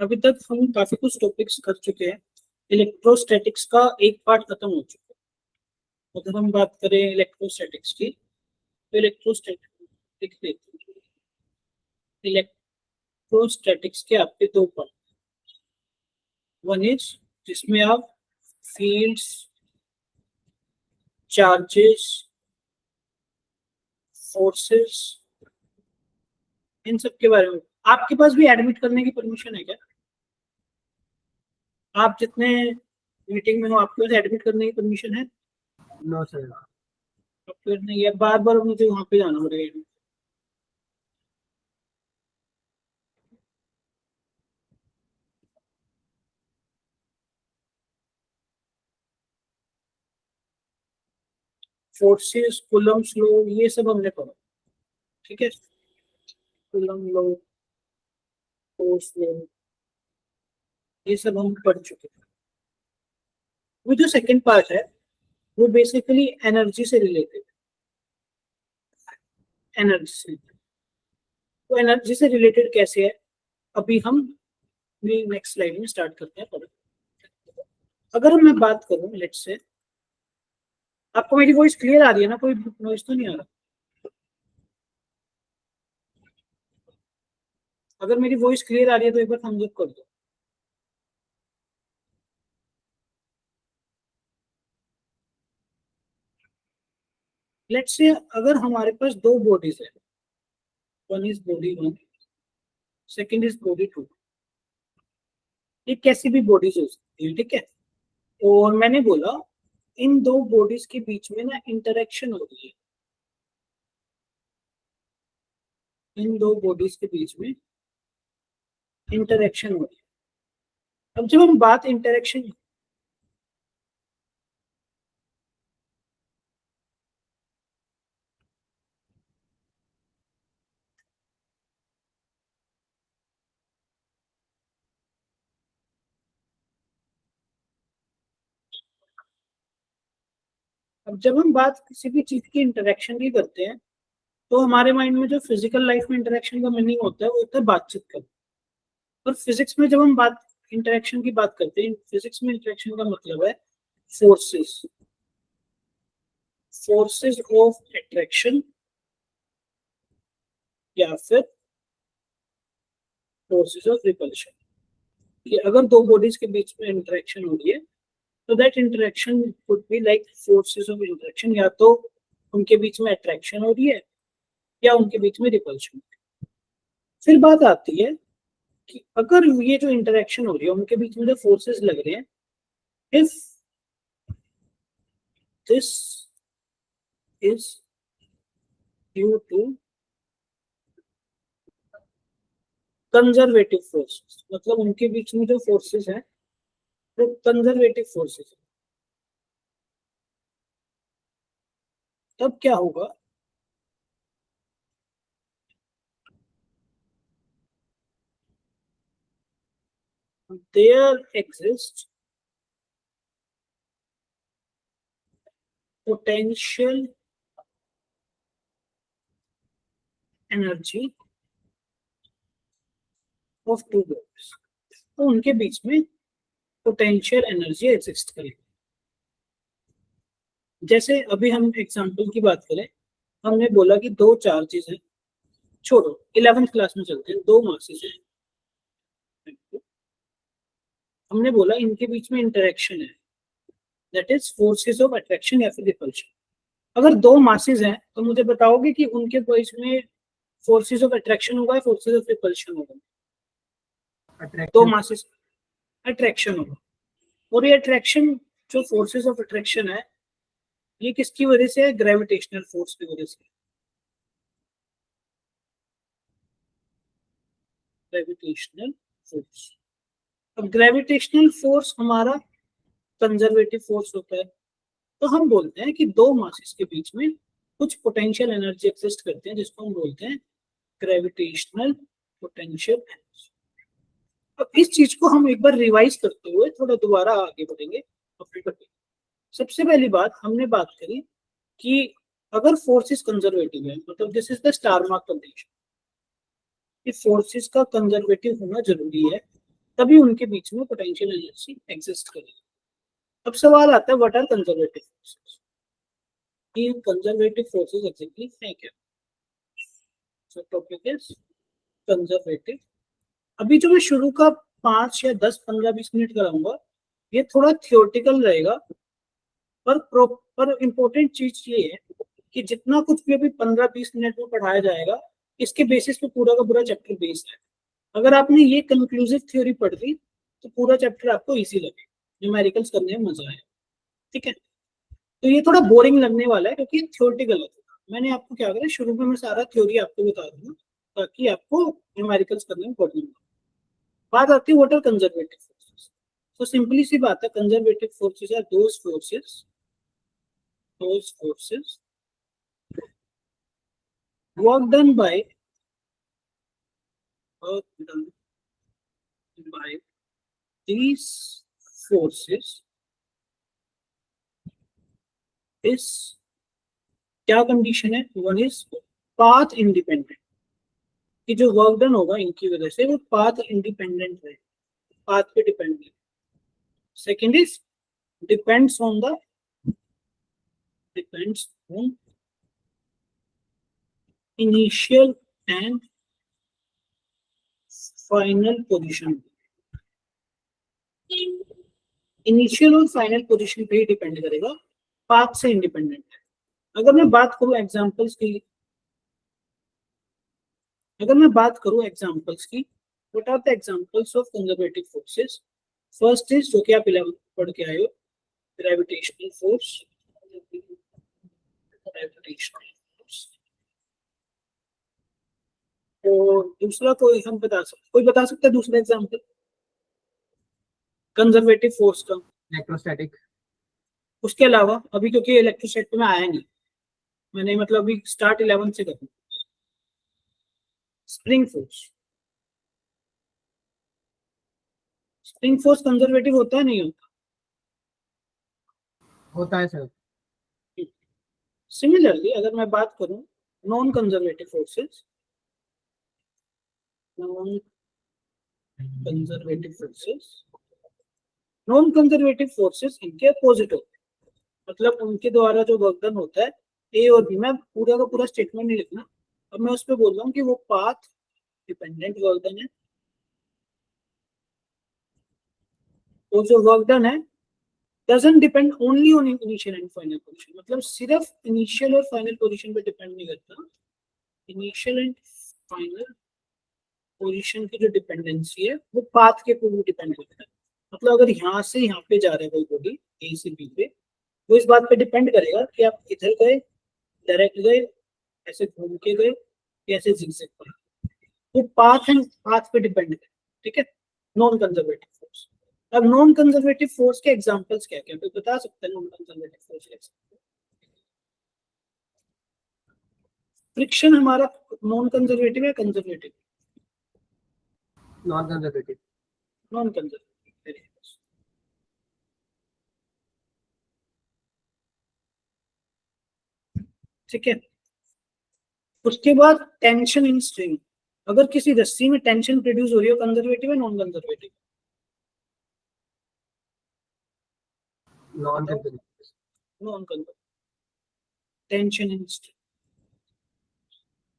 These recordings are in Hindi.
अभी तक हम काफी कुछ टॉपिक्स कर चुके हैं। इलेक्ट्रोस्टैटिक्स का एक पार्ट खत्म हो चुका है। अगर हम बात करें इलेक्ट्रोस्टैटिक्स की, तो इलेक्ट्रोस्टैटिक्स के आपके दो पार्ट। वन इज जिसमें आप फील्ड्स, चार्जेस, फोर्सेस, इन सब के बारे में। आपके पास भी एडमिट करने की परमिशन है क्या? आप जितने मीटिंग में हो आपके पास एडमिट करने की परमिशन है? No sir. तो फिर नहीं है, बार बार मुझे वहां पे जाना पड़ेगा। फोर्सेस, कूलम्ब्स लॉ, ये सब हमने पढ़ा। ठीक है, कूलम्ब लॉ, फोर्स लॉ, ये सब हम पढ़ चुके हैं। वो जो सेकंड पार्ट है वो बेसिकली एनर्जी से रिलेटेड। एनर्जी से, तो एनर्जी से रिलेटेड कैसे है, अभी हम नेक्स्ट स्लाइड में स्टार्ट करते हैं पढ़ना। अगर मैं बात करूं, लेट्स से, आपको मेरी वॉइस क्लियर आ रही है ना? कोई नॉइस तो नहीं आ रहा? अगर मेरी वॉइस क्लियर आ रही है तो एक बार थम्स अप कर दो। लेट्स से अगर हमारे पास दो बॉडीज है, one is body one, second is body two. ये कैसी भी बॉडीज हो सकती है, ठीक है। और मैंने बोला इन दो बॉडीज के बीच में ना इंटरेक्शन हो रही है। इन दो बॉडीज के बीच में इंटरेक्शन हो रही है। अब जब हम बात इंटरेक्शन, अब जब हम बात किसी भी चीज की इंटरेक्शन की करते हैं तो हमारे माइंड में जो फिजिकल लाइफ में इंटरेक्शन का मीनिंग होता है वो होता है बातचीत करना। और फिजिक्स में जब हम बात इंटरेक्शन की बात करते हैं, फिजिक्स में इंटरेक्शन का मतलब है फोर्सेस, फोर्सेस ऑफ अट्रैक्शन या फिर फोर्सेस ऑफ रिपल्शन। कि अगर दो बॉडीज के बीच में इंटरेक्शन हो रही है तो that interaction would be like forces of interaction. या तो उनके बीच में अट्रैक्शन हो रही है या उनके बीच में रिपल्शन। फिर बात आती है कि अगर ये जो इंटरेक्शन हो रही है उनके बीच में जो फोर्सेस लग रहे हैं, if this is due to conservative forces, मतलब उनके बीच में जो फोर्सेस हैं वो कंजर्वेटिव फोर्सेस है, तब क्या होगा? There exist potential energy of two bodies. तो उनके बीच में पोटेंशियल एनर्जी एग्जिस्ट करेगी। जैसे अभी हम एग्जांपल की बात करें, हमने बोला कि दो चार्जेस हैं, छोड़ो 11th क्लास में चलते हैं, दो मासेस हैं, हमने बोला इनके बीच में इंटरेक्शन है, that is forces of attraction या फिर रिपल्शन। अगर दो मासेस हैं तो मुझे बताओगे कि उनके बीच में फोर्सेस ऑफ अट्रैक्शन होगा या फोर्सेस ऑफ रिपल्शन होगा? दो मासेस, अट्रैक्शन होगा। और ये अट्रैक्शन, जो फोर्सेस ऑफ अट्रैक्शन है, ये किसकी वजह से है? ग्रेविटेशनल फोर्स की वजह से। Gravitational force. अब ग्रेविटेशनल फोर्स हमारा कंजर्वेटिव फोर्स होता है, तो हम बोलते हैं कि दो मासेस के बीच में कुछ पोटेंशियल एनर्जी एग्जिस्ट करते हैं जिसको हम बोलते हैं ग्रेविटेशनल पोटेंशियल एनर्जी। अब इस चीज को हम एक बार रिवाइज करते हुए थोड़ा दोबारा आगे बढ़ेंगे अपने टॉपिक। सबसे पहली बात हमने बात करी कि अगर फोर्सेस कंजर्वेटिव है, मतलब this is the star mark condition, कि फोर्सेस का कंजर्वेटिव होना जरूरी है तभी उनके बीच में पोटेंशियल एनर्जी एग्जिस्ट करेगी। अब सवाल आता है व्हाट आर कंजर्वेटिव फोर्सेस, ये कंजर्वेटिव फोर्सेस एग्जैक्टली है क्या। सो टॉपिक इज कंजर्वेटिव। अभी जो मैं शुरू का 5 या 10 15 20 मिनट कराऊंगा ये थोड़ा थियोरेटिकल रहेगा, पर प्रॉपर इंपॉर्टेंट चीज ये है कि जितना कुछ भी अभी 15-20 मिनट में पढ़ाया जाएगा इसके बेसिस पे पूरा का पूरा चैप्टर बेस्ड है। अगर आपने ये कंक्लूसिव थ्योरी पढ़ ली तो पूरा चैप्टर आपको इजी लगे, न्यूमेरिकल्स करने में मजा आए। ठीक है, तो ये थोड़ा बोरिंग लगने वाला है क्योंकि थ्योरेटिकल है। मैंने आपको क्या करा, शुरू में मैं सारा थ्योरी आपको बता दूंगा ताकि आपको न्यूमेरिकल्स करने में प्रॉब्लम हो। बात आती है व्हाट आर कंजर्वेटिव फोर्सेस। तो सिंपली सी बात है, conservative forces are those forces work done by these forces is क्या कंडीशन है, वन इज पाथ इंडिपेंडेंट, कि जो वर्क डन होगा इनकी वजह से वो पाथ इंडिपेंडेंट है, पाथ पे dependent. Second is depends on initial and final position. Initial और फाइनल पोजीशन पे ही डिपेंड करेगा, पाथ से इंडिपेंडेंट है। अगर मैं बात करूं एग्जांपल्स की, what are the examples of conservative forces. First is जो कि आप 11 पढ़ के आए हो, ग्रेविटेशनल फोर्स। और दूसरा कोई बता सकता है दूसरा एग्जांपल कंजर्वेटिव फोर्स का। इलेक्ट्रोस्टैटिक। उसके अलावा अभी क्योंकि इलेक्ट्रोस्टैटिक में आया नहीं, मैंने मतलब अभी स्टार्ट 11 से करूँ। स्प्रिंग फोर्स कंजर्वेटिव होता है नहीं होता? होता है सर। सिमिलरली अगर मैं बात करूं नॉन कंजर्वेटिव फोर्सेस इनके अपोजिट होते हैं, मतलब उनके द्वारा जो वर्क डन होता है ए और बी। मैं पूरा का पूरा स्टेटमेंट नहीं लिखना, अब मैं उस पर बोल रहा हूँ कि वो पाथ डिपेंडेंट वर्क डन है, तो जो वर्क डन है doesn't depend only on initial and final position, मतलब सिर्फ इनिशियल और फाइनल पोजीशन पे डिपेंड नहीं करता, इनिशियल एंड फाइनल पोजीशन की जो डिपेंडेंसी है वो पाथ के ऊपर डिपेंड करता है। मतलब अगर यहाँ से यहाँ पे जा रहा है कोई बॉडी ए से बी पे, वो इस बात पे डिपेंड करेगा कि आप इधर गए, डायरेक्ट गए, ऐसे घूम के गए, या ऐसे जिगजैग पर, वो पाथ पे डिपेंड है। ठीक है, नॉन कंजर्वेटिव फोर्स। अब नॉन कंजर्वेटिव फोर्स के एग्जांपल्स क्या क्या, तो बता सकते हैं नॉन कंजर्वेटिव फोर्स के एग्जांपल। फ्रिक्शन हमारा नॉन कंजर्वेटिव है conservative? Non conservative. Non conservative. ठीक है, उसके बाद टेंशन इन स्ट्रिंग, अगर किसी रस्सी में टेंशन प्रोड्यूस हो रही है कंजर्वेटिव है non conservative? Non conservative. Non conservative, tension in string.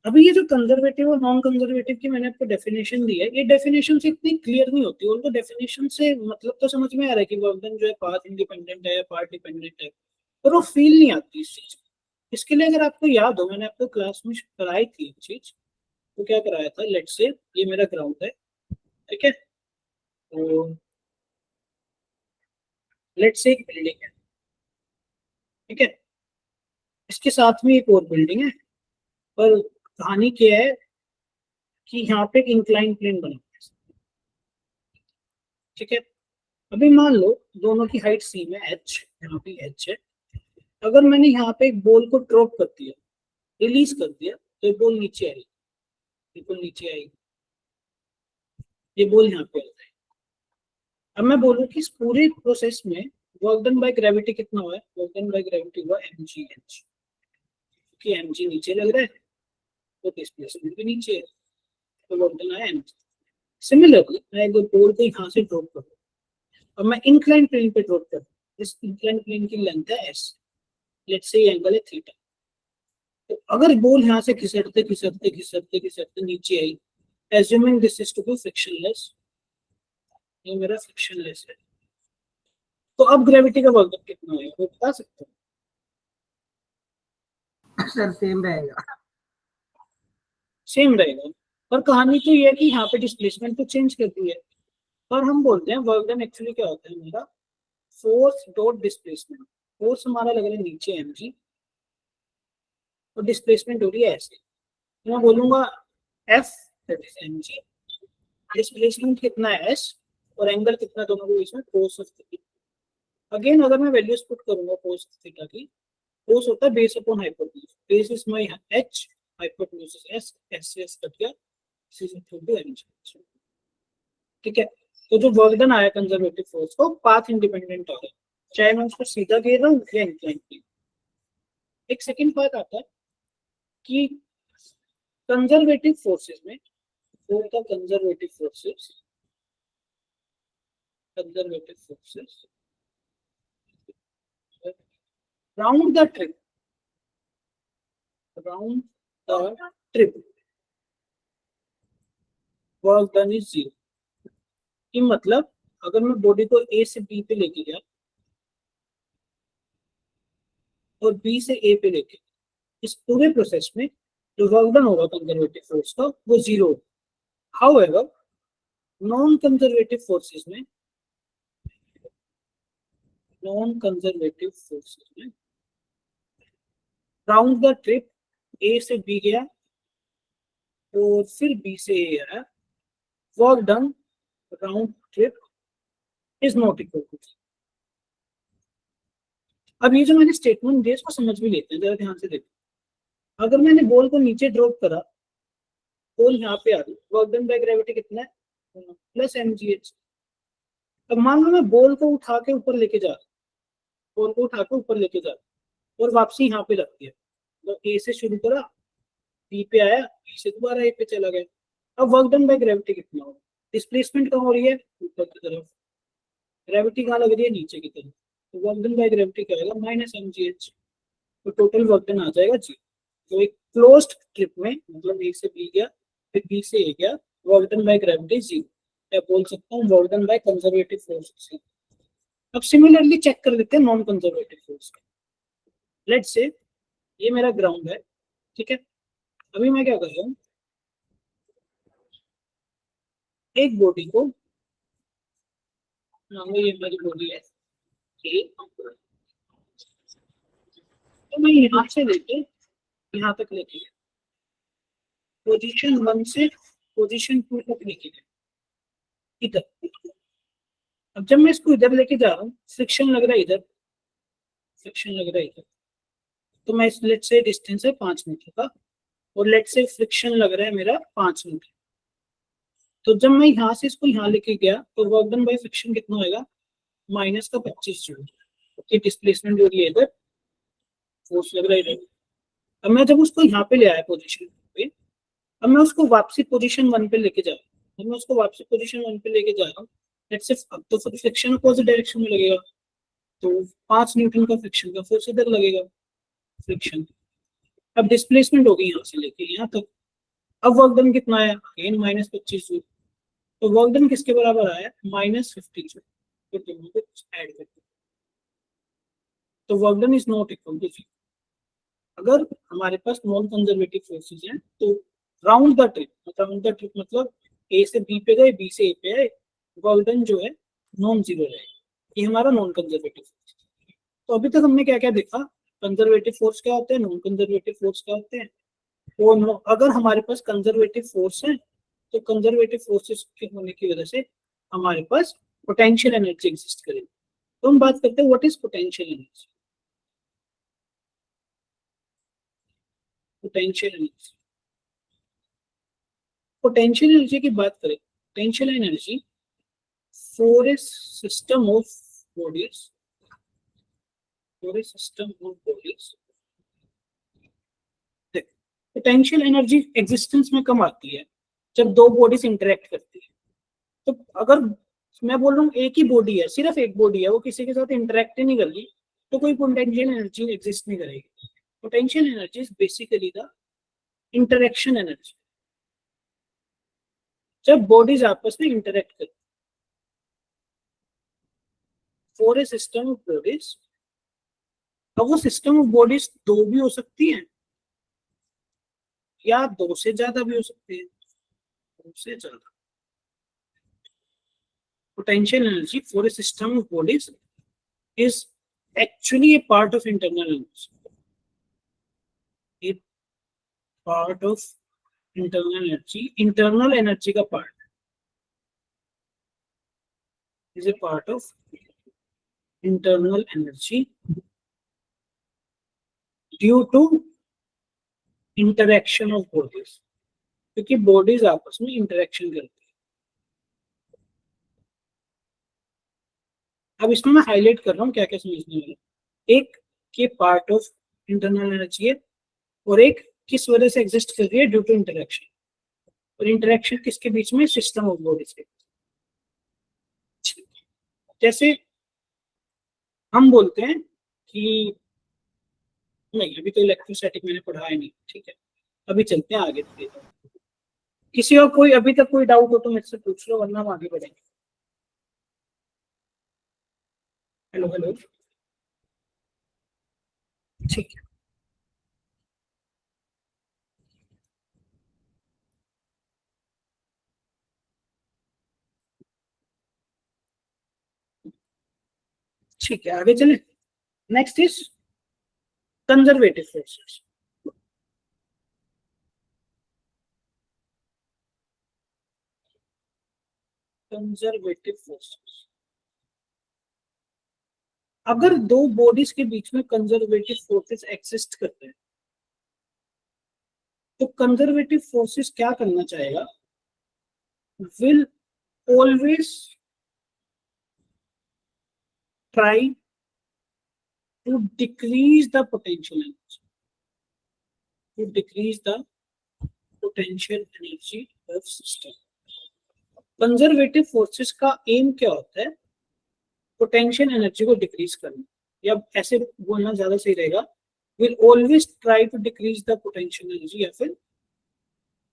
अभी ये जो कंजर्वेटिव और नॉन कंजर्वेटिव की मैंने आपको डेफिनेशन दी है, ये डेफिनेशन से इतनी क्लियर नहीं होती, उनको डेफिनेशन से मतलब तो समझ में आ रहा है कि वर्कडन जो है पाथ इंडिपेंडेंट है, पार्ट डिपेंडेंट है, पर वो फील नहीं आती इस चीज। इसके लिए अगर आपको याद हो, मैंने आपको क्लास में कराई थी एक चीज, तो क्या कराया था, लेट्स से ये मेरा ग्राउंड है, ठीक है, तो लेट्स से एक बिल्डिंग है, ठीक है, इसके साथ में एक और बिल्डिंग है, पर कहानी क्या है कि यहाँ पे एक इंक्लाइन प्लेन बना है, ठीक है। अभी मान लो दोनों की हाइट सेम है, एच, यहाँ पे एच है। अगर मैंने यहाँ पे एक बॉल को ड्रॉप कर दिया, रिलीज कर दिया, तो ये बॉल नीचे आएगी, बिल्कुल नीचे आएगी, ये बॉल यहाँ पे आ जाएगी। अब मैं बोलूँ कि इस पूरे प्रोसेस में वर्क डन बाय ग्रेविटी कितना हुआ है, वर्क डन बाय ग्रेविटी हुआ mg h, क्योंकि mg नीचे लग रहा है तो डिस्प्लेसमेंट भी नीचे है, तो वर्क डन आया mg। सिमिलरली मैं एक बॉल को यहाँ से ड्रॉप करूँ और मैं इंक्लाइन प्लेन पे ड्रॉप करूँ, इस इंक्लाइन प्लेन की लेंथ है एस, लेट्स से एंगल है थीटा। तो अगर बॉल यहाँ से घिसटते घिसटते घिसटते घिसटते नीचे आई, assuming this is to be frictionless, ये मेरा फ्रिक्शनलेस है, तो अब ग्रेविटी का वर्क कितना होगा वो बता सकते हो? सर सेम रहेगा। सेम रहेगा, पर कहानी तो ये है कि यहाँ पे डिस्प्लेसमेंट तो चेंज करती है, पर हम बोलते हैं वर्क डन एक्चुअली क्या होता है मेरा, फोर्स डॉट डिस्प्लेसमेंट। फोर्स हमारा लग रहा है नीचे एम जी और डिस्प्लेसमेंट हो रही है ऐसे, तो मैं बोलूंगा F that is M G, displacement कितना है एस, और एंगल कितना दोनों के बीच में कोस ऑफ थीटा। अगेन अगर मैं वैल्यूज पुट करूंगा कोस ऑफ थीटा की, कोस होता है base upon hypotenuse, base is my H, hypotenuse is S, S से एस कट गया, C is equal to M G. ठीक है, तो जो वर्क डन आया कंजर्वेटिव फोर्स को पाथ इंडिपेंडेंट आ रहा है, चाहे मैं उसको सीधा घेर रहा हूँ या इंक्लाइन पे। एक सेकंड बात आता है कि कंजर्वेटिव फोर्सेस में फोर का conservative forces round the trip, round the trip work done is zero. कि मतलब अगर मैं बॉडी को ए से बी पे लेके गया और बी से ए पे लेके, इस पूरे प्रोसेस में जो वर्क डन होगा कंजर्वेटिव फोर्स का वो जीरो होगा। हाउएवर नॉन कंजर्वेटिव फोर्सेस में, नॉन कंजर्वेटिव फोर्सेस में राउंड द ट्रिप ए से बी गया और फिर बी से ए आया, work done round trip is not equal to. अब ये जो मैंने स्टेटमेंट दिया इसको समझ भी लेते हैं, जरा ध्यान से देखो। अगर मैंने बॉल को नीचे ड्रॉप करा, बॉल यहाँ पे आ रही, वर्क डन बाय ग्रेविटी कितना है प्लस एम जी एच। अब मान लो मैं बॉल को उठा के ऊपर लेके जा रहा, बॉल को उठा के ऊपर लेके जा रहा और वापसी यहाँ पे रख दिया, तो ए से शुरू करा, बी पे आया, बी से दोबारा ए पे चला गया। अब वर्क डन बाय ग्रेविटी कितना होगा, डिस्प्लेसमेंट कहाँ हो रही है ऊपर की तरफ, ग्रेविटी कहाँ लग रही है नीचे की तरफ, तो वर्क डन बाय ग्रेविटी क्या होगा माइनस एम जी एच, तो टोटल वर्क डन आ जाएगा जी। तो एक क्लोज्ड ट्रिप में मतलब ए से बी गया फिर बी से ए गया, work done by gravity zero, मैं बोल सकता हूँ work done by conservative force. अब सिमिलरली चेक कर लेते हैं non conservative force. Let's say ये मेरा ग्राउंड है, ठीक है। अभी मैं क्या कर रहा हूँ, एक बॉडी को, ये मेरी बॉडी है ए, तो मैं यहाँ से लेके यहाँ तक लेके गया, पोजीशन 1 से पोजीशन 2 तक लेके गया इधर। अब जब मैं इसको इधर लेके जा रहा हूँ, फ्रिक्शन लग रहा है इधर, फ्रिक्शन लग रहा है इधर, तो मैं इस लेट से डिस्टेंस है 5 मीटर का और लेट से फ्रिक्शन लग रहा है मेरा 5 मीटर। तो जब मैं यहाँ से इसको यहाँ लेके गया तो वर्क डन बाय फ्रिक्शन कितना होगा माइनस का 25 जूल, क्योंकि डिस्प्लेसमेंट जो है इधर, फोर्स लग रहा है इधर। अब मैं जब उसको यहाँ पे ले आया पोजीशन पे, अब मैं उसको वापसी पोजीशन 1 पे लेके जा रहा हूँ, मैं उसको वापसी पोजीशन 1 पे लेके जा रहा हूँ, लेट्स से अब तो फ्रिक्शन अपोजिट डायरेक्शन में लगेगा, तो 5 न्यूटन का फ्रिक्शन का फोर्स इधर लगेगा फ्रिक्शन। अब डिस्प्लेसमेंट होगी यहाँ से लेके यहाँ तक, अब वर्क डन कितना आया अगेन माइनस 25 जूल, तो वर्क डन किसके बराबर आया माइनस 50 जूल, तो दोनों को ऐड करते हैं, तो work done is not equal to zero. अगर हमारे पास नॉन कंजर्वेटिव फोर्सेस हैं तो राउंड द ट्रिप मतलब ए से बी पे गए, बी से ए पे आए, वर्क डन जो है नॉन जीरो रहेगा, ये हमारा नॉन कंजर्वेटिव फोर्स। तो अभी तक हमने क्या क्या देखा, कंजर्वेटिव फोर्स क्या होते हैं, नॉन कंजर्वेटिव फोर्स क्या होते हैं। तो अगर हमारे पास कंजर्वेटिव फोर्स है तो कंजर्वेटिव फोर्सेस के होने की वजह से हमारे पास पोटेंशियल एनर्जी एग्जिस्ट करेगी। तो हम बात करते हैं what is potential energy. Potential energy, potential energy की बात करें, potential energy for A system of bodies, for a system of bodies, potential energy existence में कम आती है जब दो बॉडीज इंटरेक्ट करती है। तो अगर मैं बोल रहा हूँ एक ही बॉडी है, सिर्फ एक बॉडी है, वो किसी के साथ इंटरेक्ट ही नहीं कर रही, तो कोई पोटेंशियल एनर्जी एग्जिस्ट नहीं करेगी। Potential energy is basically the interaction energy, जब बॉडीज आपस में इंटरेक्ट करती। For a system of bodies, अब वो सिस्टम ऑफ बॉडीज दो भी हो सकती है या दो से ज्यादा भी हो सकती है, दो से ज्यादा। Potential energy for a system of bodies is actually a part of internal energy. A part of internal energy. Internal energy का part is a part of internal energy due to interaction of bodies. क्योंकि bodies आपस में interaction करती है। अब इसमें मैं हाईलाइट कर रहा हूँ क्या क्या समझने वाला। एक के पार्ट ऑफ इंटरनल एनर्जी है और एक किस वजह से एग्जिस्ट कर रही है, ड्यू टू इंटरेक्शन। और इंटरेक्शन किसके बीच में, सिस्टम ऑफ बॉडीज के। जैसे हम बोलते हैं कि नहीं, अभी तो इलेक्ट्रोस्टैटिक मैंने पढ़ा है नहीं, ठीक है, अभी चलते हैं आगे। किसी और कोई अभी तक कोई डाउट हो तो मुझसे पूछ लो, वरना हम आगे बढ़ेंगे। हेलो हेलो, ठीक है। ठीक है, आगे चले। Next is conservative forces. Conservative forces, अगर दो बॉडीज के बीच में कंजर्वेटिव फोर्सेस एक्सिस्ट करते हैं तो कंजर्वेटिव फोर्सेस क्या करना चाहेगा, will always try to decrease the potential energy, to decrease the potential energy of system. Conservative forces का एम क्या होता है, पोटेंशियल एनर्जी को डिक्रीज करना, या ऐसे बोलना ज्यादा सही रहेगा, will always try to decrease the potential energy या फिर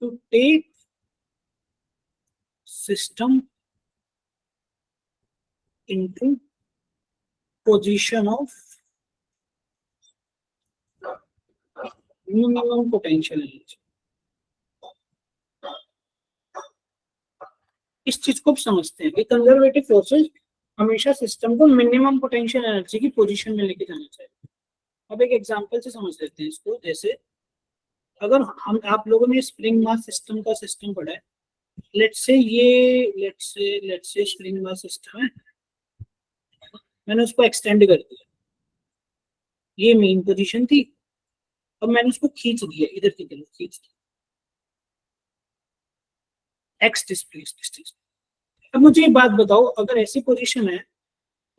to take system into position of minimum potential energy। इस चीज को समझते हैं कि कंजर्वेटिव फोर्सेस हमेशा सिस्टम को मिनिमम पोटेंशियल एनर्जी की पोजीशन में लेके जाना चाहिए। अब एक एग्जांपल से समझ लेते हैं इसको। जैसे अगर हम आप लोगों ने स्प्रिंग मास सिस्टम का सिस्टम पढ़ा है, let's say spring mass system है, मैंने उसको एक्सटेंड कर दिया, ये मेन पोजीशन थी, अब मैंने उसको खींच दिया, इधर की तरफ खींच दिया, एक्स डिस्प्लेस्ड। अब मुझे एक बात बताओ, अगर ऐसी पोजीशन है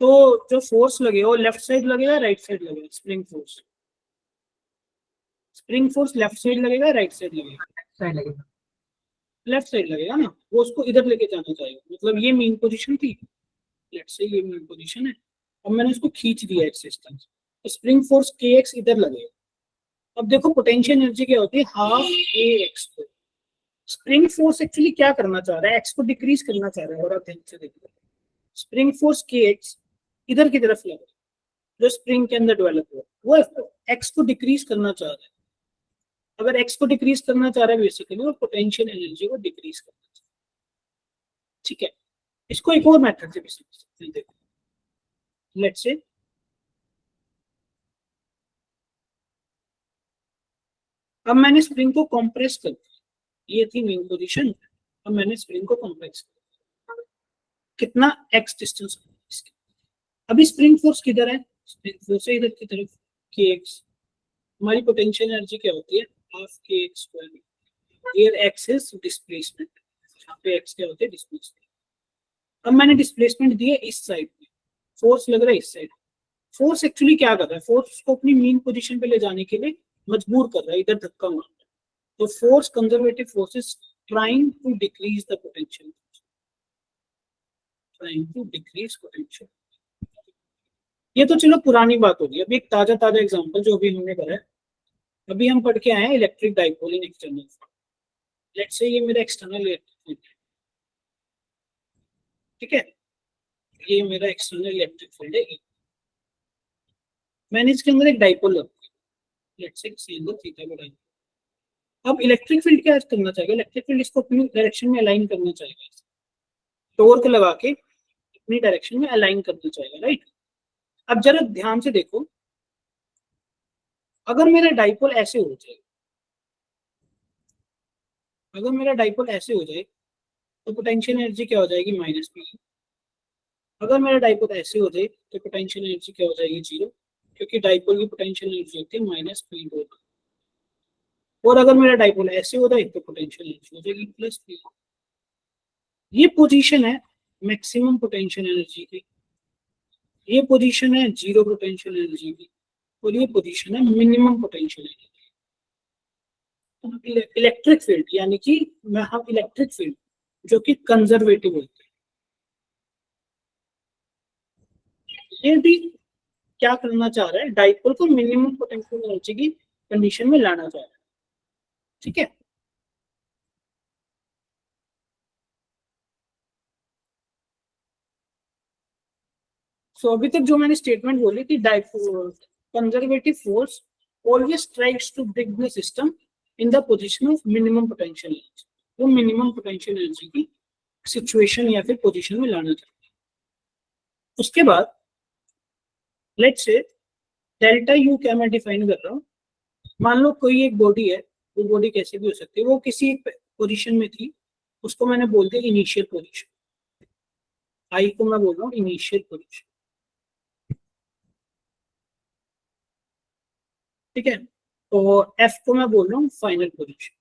तो जो फोर्स लगेगा वो लेफ्ट साइड लगेगा राइट साइड लगेगा, स्प्रिंग फोर्स लेफ्ट साइड लगेगा राइट साइड लगेगा, लेफ्ट साइड लगेगा ना, वो उसको इधर लेके जाना चाहेगा। मतलब ये मेन पोजीशन थी, लेट्स से ये मेन पोजीशन है, अब मैंने उसको खींच दिया एक्स डिस्टेंस, तो स्प्रिंग फोर्स के एक्स इधर लगेगा। अब देखो पोटेंशियल एनर्जी क्या होती है, हाफ ए एक्स। स्प्रिंग फोर्स एक्चुअली क्या करना चाह रहा है, एक्स को डिक्रीज करना चाह रहा है, और आप ध्यान से देखो स्प्रिंग फोर्स के एक्स इधर की तरफ लग रहा है, जो स्प्रिंग के अंदर डेवलप हुआ वो एक्स को डिक्रीज करना चाह रहा है। अगर एक्स को डिक्रीज करना चाह रहा है बेसिकली, वो पोटेंशियल एनर्जी को डिक्रीज करना चाह रहा है। ठीक है, इसको एक और मेथड से भी समझ सकते हैं। देखो लेट्स से अब मैंने स्प्रिंग को कंप्रेस कर दिया, ये थी मेन पोजीशन, अब मैंने स्प्रिंग को कंप्रेस कर दिया, कितना एक्स डिस्टेंस। अभी स्प्रिंग फोर्स किधर है, स्प्रिंग फोर्स है इधर की तरफ, के एक्स। हमारी पोटेंशियल एनर्जी क्या होती है, हाफ के x square, here x is displacement, यहाँ पे एक्स क्या होते हैं, डिस्प्लेसमेंट। अब मैंने डिस्प्लेसमेंट दिए इस साइड में, फोर्स लग रहा है इस साइड। फोर्स एक्चुअली क्या कर रहा है, फोर्स को अपनी मेन पोजीशन पे ले जाने के लिए मजबूर कर रहा है, इधर धक्का मार रहा है। तो force conservative forces trying to decrease the potential, trying to decrease potential. ये तो चलो पुरानी बात होगी, अभी एक ताजा एग्जांपल जो अभी हमने करा है, अभी हम पढ़ के आए हैं electric dipole in external field. Let's say ये मेरा एक्सटर्नल इलेक्ट्रिक फील्ड है, ठीक है, ये मेरा एक्सटर्नल इलेक्ट्रिक फील्ड है, मैंने इसके अंदर एक डाइपोल रखा, लेट्स से सिंगल थीटा का डाइपोल। अब इलेक्ट्रिक फील्ड क्या करना चाहिए, इलेक्ट्रिक फील्ड इसको अपनी डायरेक्शन में अलाइन करना चाहिए, टॉर्क लगा के अपनी डायरेक्शन में अलाइन करना चाहिए, राइट। अब जरा ध्यान से देखो, अगर मेरा डाइपोल ऐसे हो जाए, अगर मेरा डाइपोल ऐसे हो जाए तो पोटेंशियल एनर्जी क्या हो जाएगी, माइनस पी। अगर मेरा डाइपोल ऐसे हो जाए तो पोटेंशियल एनर्जी क्या हो जाएगी, जीरो, क्योंकि डाइपोल की पोटेंशियल एनर्जी होती है माइनस पी डॉट। और अगर मेरा डाइपोल ऐसे हो जाए तो पोटेंशियल एनर्जी हो जाएगी प्लस पी। ये पोजीशन है मैक्सिमम पोटेंशियल एनर्जी की, ये पोजीशन है जीरो पोटेंशियल एनर्जी की, और ये पोजीशन है minimum potential energy. Electric field यानी कि हम इलेक्ट्रिक फील्ड जो कि कंजर्वेटिव होती है, ये भी क्या करना चाह रहा है, डाइपोल को मिनिमम पोटेंशियल एनर्जी की कंडीशन में लाना चाह रहा है, ठीक है। सो अभी तक जो मैंने स्टेटमेंट बोली थी, dipole conservative force always tries to break the system in the position of minimum potential energy, वो मिनिमम पोटेंशियल एनर्जी की सिचुएशन या फिर पोजीशन में लाना चाहते हैं। उसके बाद लेट्स से डेल्टा यू क्या मैं डिफाइन कर रहा हूँ, मान लो कोई एक बॉडी है, वो बॉडी कैसे भी हो सकती है, वो किसी एक पोजीशन में थी, उसको मैंने बोल दिया इनिशियल पोजीशन, आई को मैं बोल रहा हूँ इनिशियल पोजीशन, ठीक है, तो एफ को मैं बोल रहा हूँ फाइनल पोजीशन।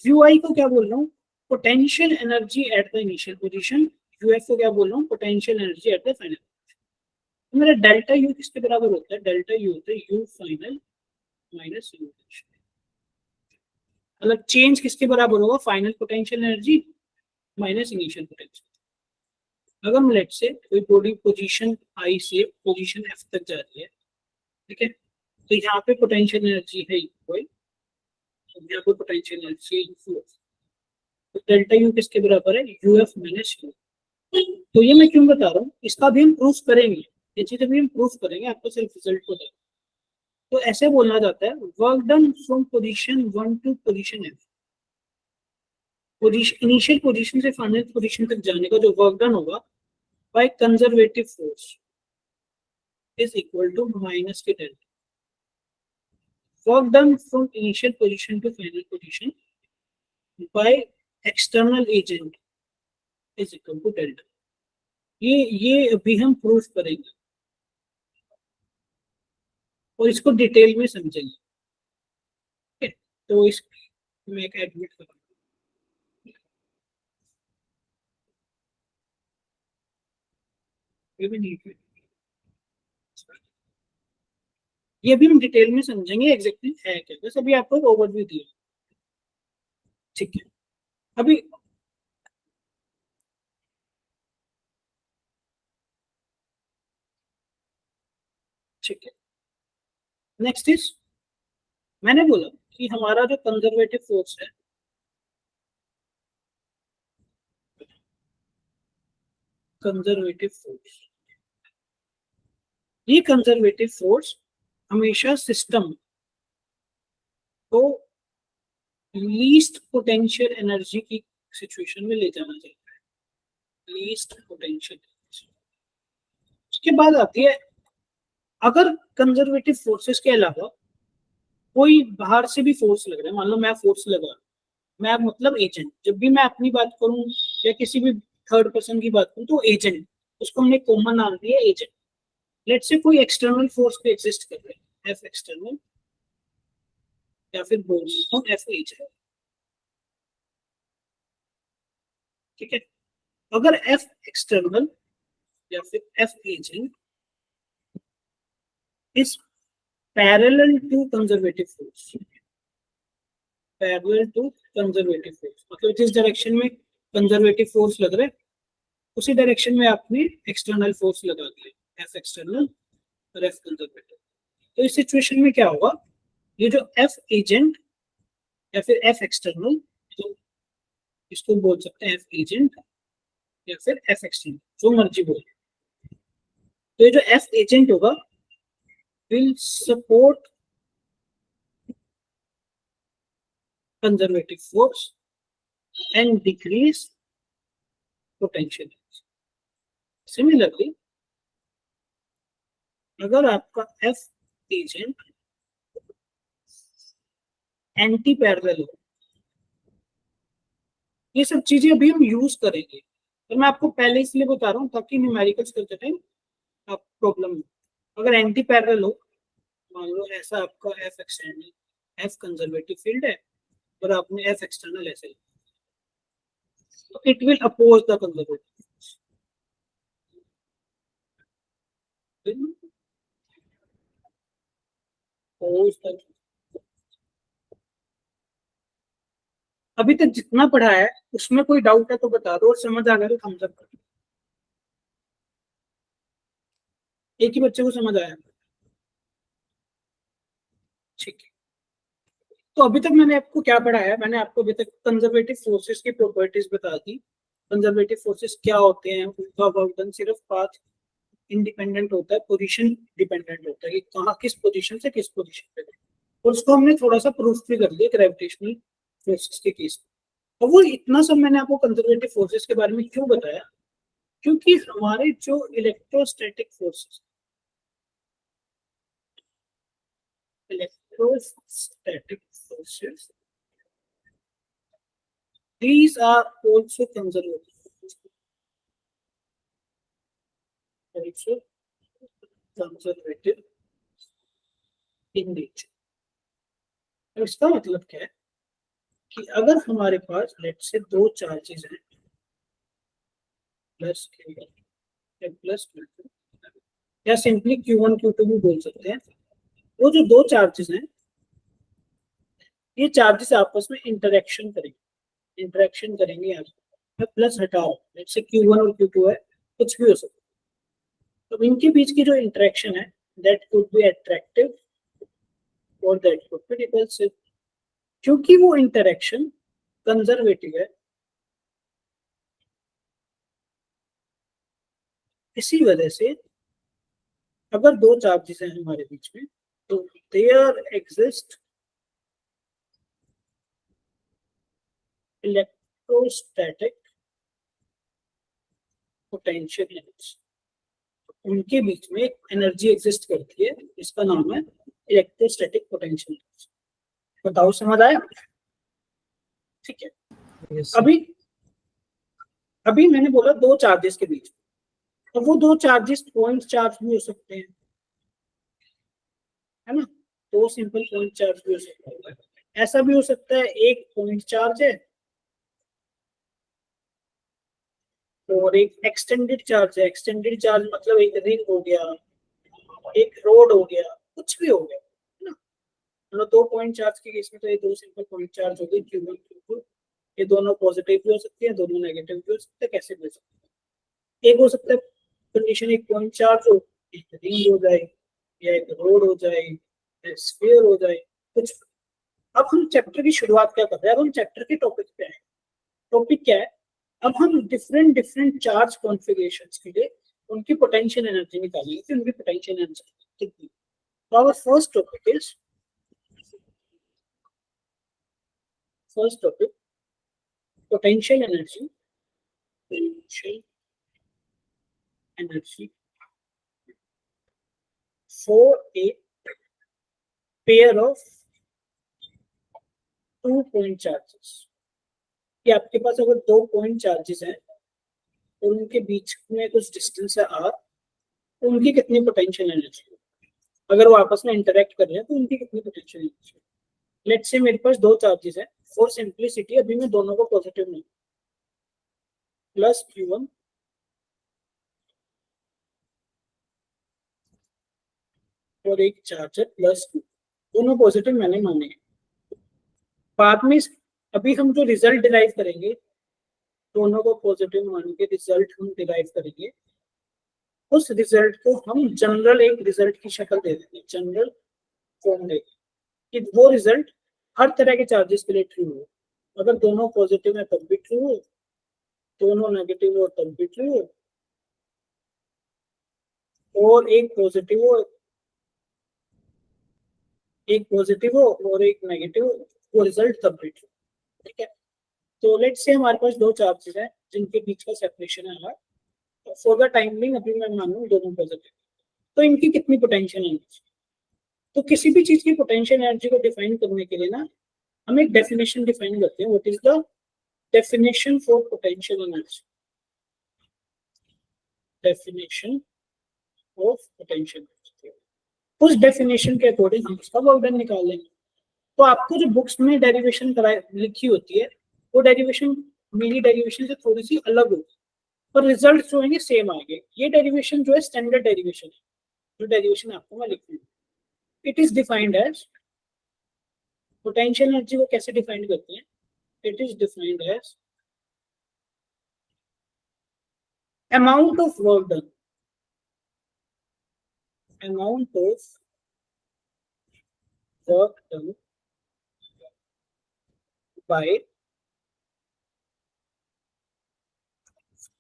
यू आई को क्या बोल रहा हूँ, potential energy at the initial position, U F को क्या बोल रहा हूँ, potential energy at the final. तो मेरा डेल्टा यू किसके बराबर होता है, डेल्टा यू होता है you final minus you initial, मतलब चेंज किसके बराबर होगा, final potential energy minus initial potential. अगर लेट्स से कोई बॉडी पोजीशन आई से पोजीशन एफ तक जा रही है, ठीक है, तो यहाँ पे पोटेंशियल एनर्जी है इक्वल, यहाँ पे पोटेंशियल एनर्जी है, तो डेल्टा यू किसके बराबर है, यू एफ माइनस यू। तो ये मैं क्यों बता रहा हूँ, इसका भी हम प्रूफ करेंगे, ये चीजें भी हम प्रूफ करेंगे, आपको सिर्फ रिजल्ट को दें। तो ऐसे बोलना जाता है work done from position 1 to position F, initial position से फाइनल पोजीशन तक जाने का जो वर्क डन होगा by conservative force is equal to minus के delta, work done from initial position to final position by external agent is equal to delta. ये अभी हम प्रूफ करेंगे और इसको डिटेल में समझेंगे, ठीक है। तो इस मैं एक एडमिट करूँगा, ये भी नीट में, ये भी हम डिटेल में समझेंगे एग्जैक्टली है क्या, बस अभी आपको ओवरव्यू दिया, ठीक है। अभी ठीक है, नेक्स्ट इज, मैंने बोला कि हमारा जो कंजर्वेटिव फोर्स है, कंजर्वेटिव फोर्स, ये कंजर्वेटिव फोर्स हमेशा सिस्टम को लीस्ट पोटेंशियल एनर्जी की सिचुएशन में ले जाना चाहिए, लीस्ट पोटेंशियल। उसके बाद आती है, अगर कंजर्वेटिव फोर्सेस के अलावा कोई बाहर से भी फोर्स लग रहा है, मान लो मैं फोर्स लगा, मैं मतलब एजेंट, जब भी मैं अपनी बात करूं या किसी भी थर्ड पर्सन की बात करूं तो एजेंट, उसको हमने कॉमन नाम दिया एजेंट। लेट्स से कोई एक्सटर्नल फोर्स पे एग्जिस्ट कर रहे हैं, एफ एक्सटर्नल या फिर बोल सकता हूँ एफ एजेंट, ठीक है। अगर एफ एक्सटर्नल या फिर F agent is parallel to conservative force, parallel to conservative force, मतलब जिस डायरेक्शन में कंजर्वेटिव फोर्स लग रहा है उसी डायरेक्शन में आपने एक्सटर्नल फोर्स लगा दिया, एफ एक्सटर्नल और एफ कंजर्वेटिव। तो इस सिचुएशन में क्या होगा, ये जो एफ एजेंट या फिर एफ एक्सटर्नल, तो इसको बोल सकते हैं एफ एजेंट या फिर एफ एक्सटर्नल, जो मर्जी बोले। तो ये जो एफ एजेंट होगा will support conservative force and decrease potential. Similarly अगर आपका एफ एजेंट एंटी पैरेलल हो, ये सब चीजें अभी हम यूज करेंगे, तो मैं आपको पहले इसलिए बता रहा हूँ ताकि न्यूमेरिकल्स करते टाइम आप प्रॉब्लम, अगर एंटी पैरेलल हो, मान लो ऐसा आपका F external F conservative field है और आपने एफ एक्सटर्नल ऐसे, तो it will oppose the conservative. अभी तक जितना पढ़ा है उसमें कोई डाउट है तो बता दो, और समझ आ गया तो थम्स अप कर दो। एक ही बच्चे को समझ आया, ठीक है। तो अभी तक मैंने आपको क्या पढ़ाया, मैंने आपको अभी तक कंजर्वेटिव फोर्सेस की प्रॉपर्टीज बता दी। कंजर्वेटिव फोर्सेस क्या होते हैं, उनका वर्तन सिर्फ पाथ इंडिपेंडेंट होता है, पोजीशन डिपेंडेंट होता है कि कहाँ किस पोजीशन से किस पोजीशन पे, और उसको हमने थोड़ा सा प्रूफ भी कर दिया ग्रेविटेशनल फोर्सेस के केस में। और वो इतना सब मैंने आपको कंजर्वेटिव फोर्सेस के बारे में क्यों बताया, क्योंकि हमारे जो electrostatic forces, electrostatic forces, these are also conservative, also conservative in nature। तो इसका मतलब क्या है कि अगर हमारे पास लेट से दो चार्जेस हैं, प्लस Q1 प्लस Q2, या सिंपली Q1 Q2 भी बोल सकते हैं, वो जो दो चार्जेस हैं ये चार्जेस आपस में इंटरेक्शन करेंगे यहाँ मैं प्लस हटा रहा हूँ, लेट से Q1 और Q2 है, कुछ भी हो सकता है। तो इनके बीच की जो इंटरेक्शन है दैट कुड बी अट्रैक्टिव और दैट कुड बी रिपल्सिव। क्योंकि वो इंटरेक्शन कंजर्वेटिव है, इसी वजह से अगर दो चार्जेस हैं हमारे बीच में तो there exist electrostatic potential energy, उनके बीच में एक एनर्जी एग्जिस्ट करती है, इसका नाम है इलेक्ट्रोस्टैटिक पोटेंशियल एनर्जी। बताओ समझ आया, ठीक है। Yes, अभी अभी मैंने बोला दो चार्जेस के बीच, तो वो दो चार्जेस पॉइंट चार्ज भी हो सकते हैं, है ना, दो सिंपल पॉइंट चार्ज भी हो सकता है। ऐसा भी हो सकता है एक पॉइंट चार्ज है और एक एक्सटेंडेड चार्ज है। एक्सटेंडेड चार्ज मतलब एक रिंग हो गया, एक रोड हो गया, कुछ भी हो गया, है ना। मतलब दो पॉइंट चार्ज के केस में तो ये दो सिंपल पॉइंट चार्ज हो गए Q1 Q2, ये दोनों पॉजिटिव भी हो सकते हैं, दोनों नेगेटिव भी हो सकते हैं, कैसे भी हो सकते हैं। एक हो सकता है कंडीशन एक पॉइंट चार्ज हो, एक रिंग हो जाए, या एक रोड हो जाए, या स्फीयर हो जाए, कुछ। अब हम चैप्टर की शुरुआत क्या कर रहे हैं, अब हम चैप्टर के टॉपिक पे आए। टॉपिक क्या है, अब हम डिफरेंट डिफरेंट चार्ज कॉन्फ़िगरेशंस के लिए उनकी पोटेंशियल एनर्जी निकालेंगे कि उनकी पोटेंशियल एनर्जी कितनी। तो our first topic potential energy, potential energy for a pair of two point charges. कि आपके पास अगर दो पॉइंट चार्जेस हैं और उनके बीच में कुछ डिस्टेंस है r, तो उनकी कितनी पोटेंशियल एनर्जी है, अगर वो आपस में इंटरेक्ट कर रहे हैं तो उनकी कितनी पोटेंशियल एनर्जी है। लेट्स से मेरे पास दो चार्जेस हैं, फॉर सिंपलिसिटी अभी मैं दोनों को पॉजिटिव नहीं, प्लस Q1 और एक चार्ज है प्लस Q, दोनों पॉजिटिव मैंने माने हैं। बाद में अभी हम जो रिजल्ट डिराइव करेंगे, दोनों को पॉजिटिव मान के रिजल्ट हम डिराइव करेंगे, उस रिजल्ट को हम जनरल एक रिजल्ट की शक्ल दे देंगे, जनरल फॉर्म देंगे कि वो रिजल्ट हर तरह के चार्जेस के लिए ट्रू हो। अगर दोनों पॉजिटिव है तब भी ट्रू हो, दोनों नेगेटिव हो तब भी ट्रू हो, और एक पॉजिटिव हो और एक नेगेटिव हो, वो रिजल्ट तब भी ट्रू। ठीक है, तो लेट्स से हमारे पास दो चार्जेस हैं जिनके बीच का सेपरेशन है हमारा, फॉर द टाइम बिंग अभी मैं मानूं दोनों पॉजिटिव, तो इनकी कितनी पोटेंशियल एनर्जी। तो किसी भी चीज की पोटेंशियल एनर्जी को डिफाइन करने के लिए ना हम एक डेफिनेशन डिफाइन करते हैं, what is the definition for potential energy, definition of potential energy. उस डेफिनेशन के अकॉर्डिंग हम उसका वर्क डन निकाल लेंगे। तो आपको जो बुक्स में डेरिवेशन लिखी होती है, वो डेरिवेशन मेरी डेरिवेशन से थोड़ी सी अलग होगी, पर रिजल्ट जो होंगे सेम आएंगे। ये डेरिवेशन जो है स्टैंडर्ड डेरिवेशन है, जो डेरिवेशन आपको मैं लिख रही हूँ। It is defined as, potential energy को कैसे डिफाइन करते हैं, it is defined as amount of work done, amount of work done by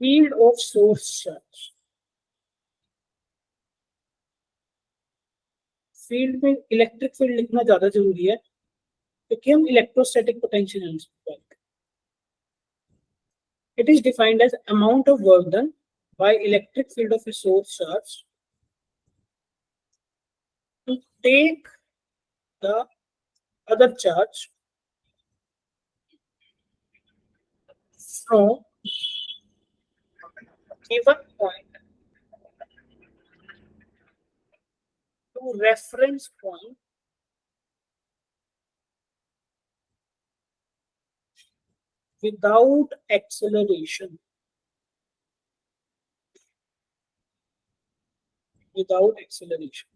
field of source charge। Field में इलेक्ट्रिक फील्ड लिखना ज्यादा जरूरी है क्योंकि हम इलेक्ट्रोस्टैटिक पोटेंशियल एनर्जी की बात करें। It is defined as amount of work done by electric field of a source charge to take the other charge from given point to reference point without acceleration, without acceleration.